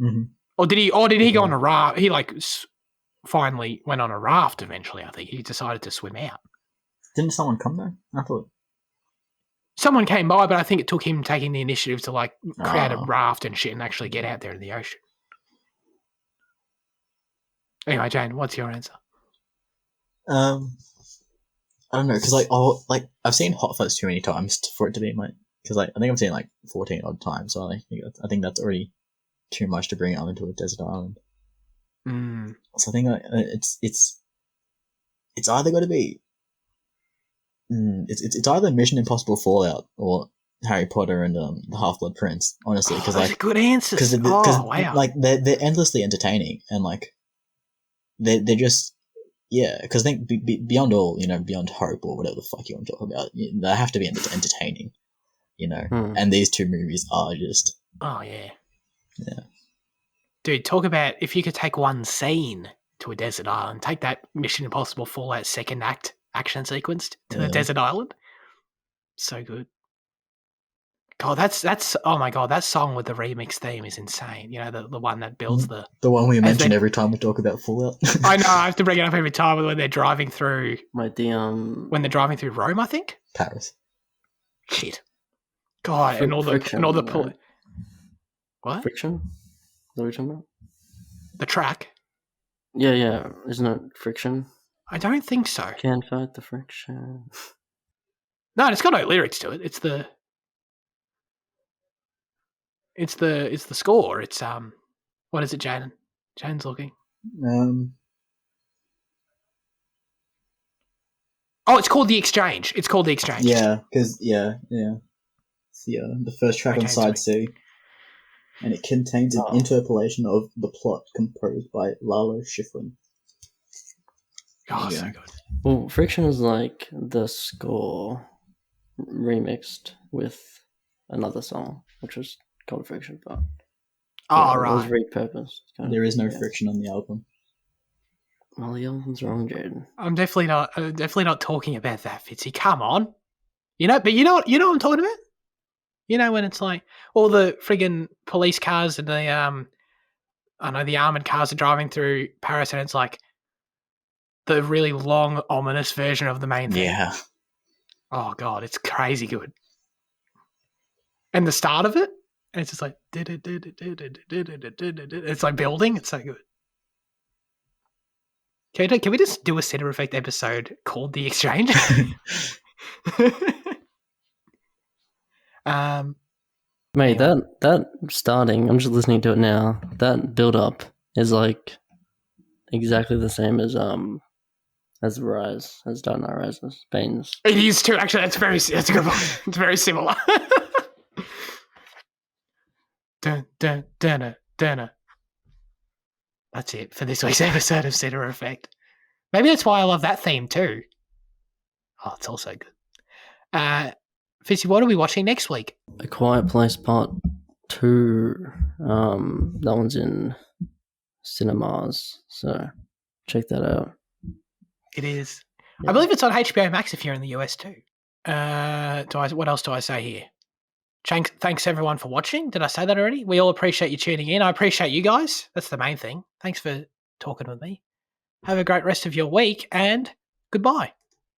Mm-hmm. Or did he? Or did he go on a raft? He finally went on a raft eventually. I think he decided to swim out. Didn't someone come there? I thought someone came by, but I think it took him taking the initiative to like create a raft and shit and actually get out there in the ocean. Anyway, Jane, what's your answer? I don't know, because I've seen Hot Fuzz too many times for it to be my. Because I think I've seen 14 odd times, so I think that's already too much to bring it on into a desert island. So I think it's either got to be. It's either Mission Impossible Fallout or Harry Potter and the Half-Blood Prince. Honestly, because those are good answers. Wow! Like they're endlessly entertaining and like they're just. Yeah, because I think beyond all, beyond hope or whatever the fuck you want to talk about, they have to be entertaining, And these 2 movies are just. Oh yeah. Yeah. Dude, talk about if you could take one scene to a desert island, take that Mission Impossible Fallout second act action sequence to the desert island. So good. God, that's oh my god, that song with the remix theme is insane. The one that builds the one we mention every time we talk about Fallout. I know, I have to bring it up every time when they're driving through. When they're driving through Rome, I think. Paris. Shit. God, and all the what? Friction? Is that what you're talking about? The track. Yeah. Isn't it Friction? I don't think so. Can't fight the friction. No, it's got no lyrics to it. It's the score. It's what is it, Jaden? Jaden's looking. Oh, it's called The Exchange. Yeah, because it's the first track on side C, and it contains an interpolation of the plot composed by Lalo Schifrin. Oh, so good. Well, Friction is like the score remixed with another song, which was called Friction, but right. It was repurposed. There is no friction on the album. Well, the album's wrong, Jaden. I'm definitely not talking about that, Fitzy. Come on, but you know what I'm talking about. When it's like all the friggin' police cars and the the armored cars are driving through Paris, and it's like the really long, ominous version of the main thing. Yeah. Oh god, it's crazy good. And the start of it, it's just like it's like building. It's so good. Can we just do a Cinema Effect episode called The Exchange? Mate, that starting, I'm just listening to it now. That build up is like exactly the same as as Rise, as Dark Knight Rises, Bane's. It is too. Actually, that's a good one. It's very similar. Dun, dun, dun, dun. That's it for this week's episode of Cinema Effect. Maybe that's why I love that theme too. Oh, it's also good. Fitzy, what are we watching next week? A Quiet Place Part 2. That one's in Cinemaaaaaaaaassss, so check that out. It is. Yeah. I believe it's on HBO Max if you're in the US too. What else do I say here? Thanks everyone for watching. Did I say that already? We all appreciate you tuning in. I appreciate you guys. That's the main thing. Thanks for talking with me. Have a great rest of your week and goodbye.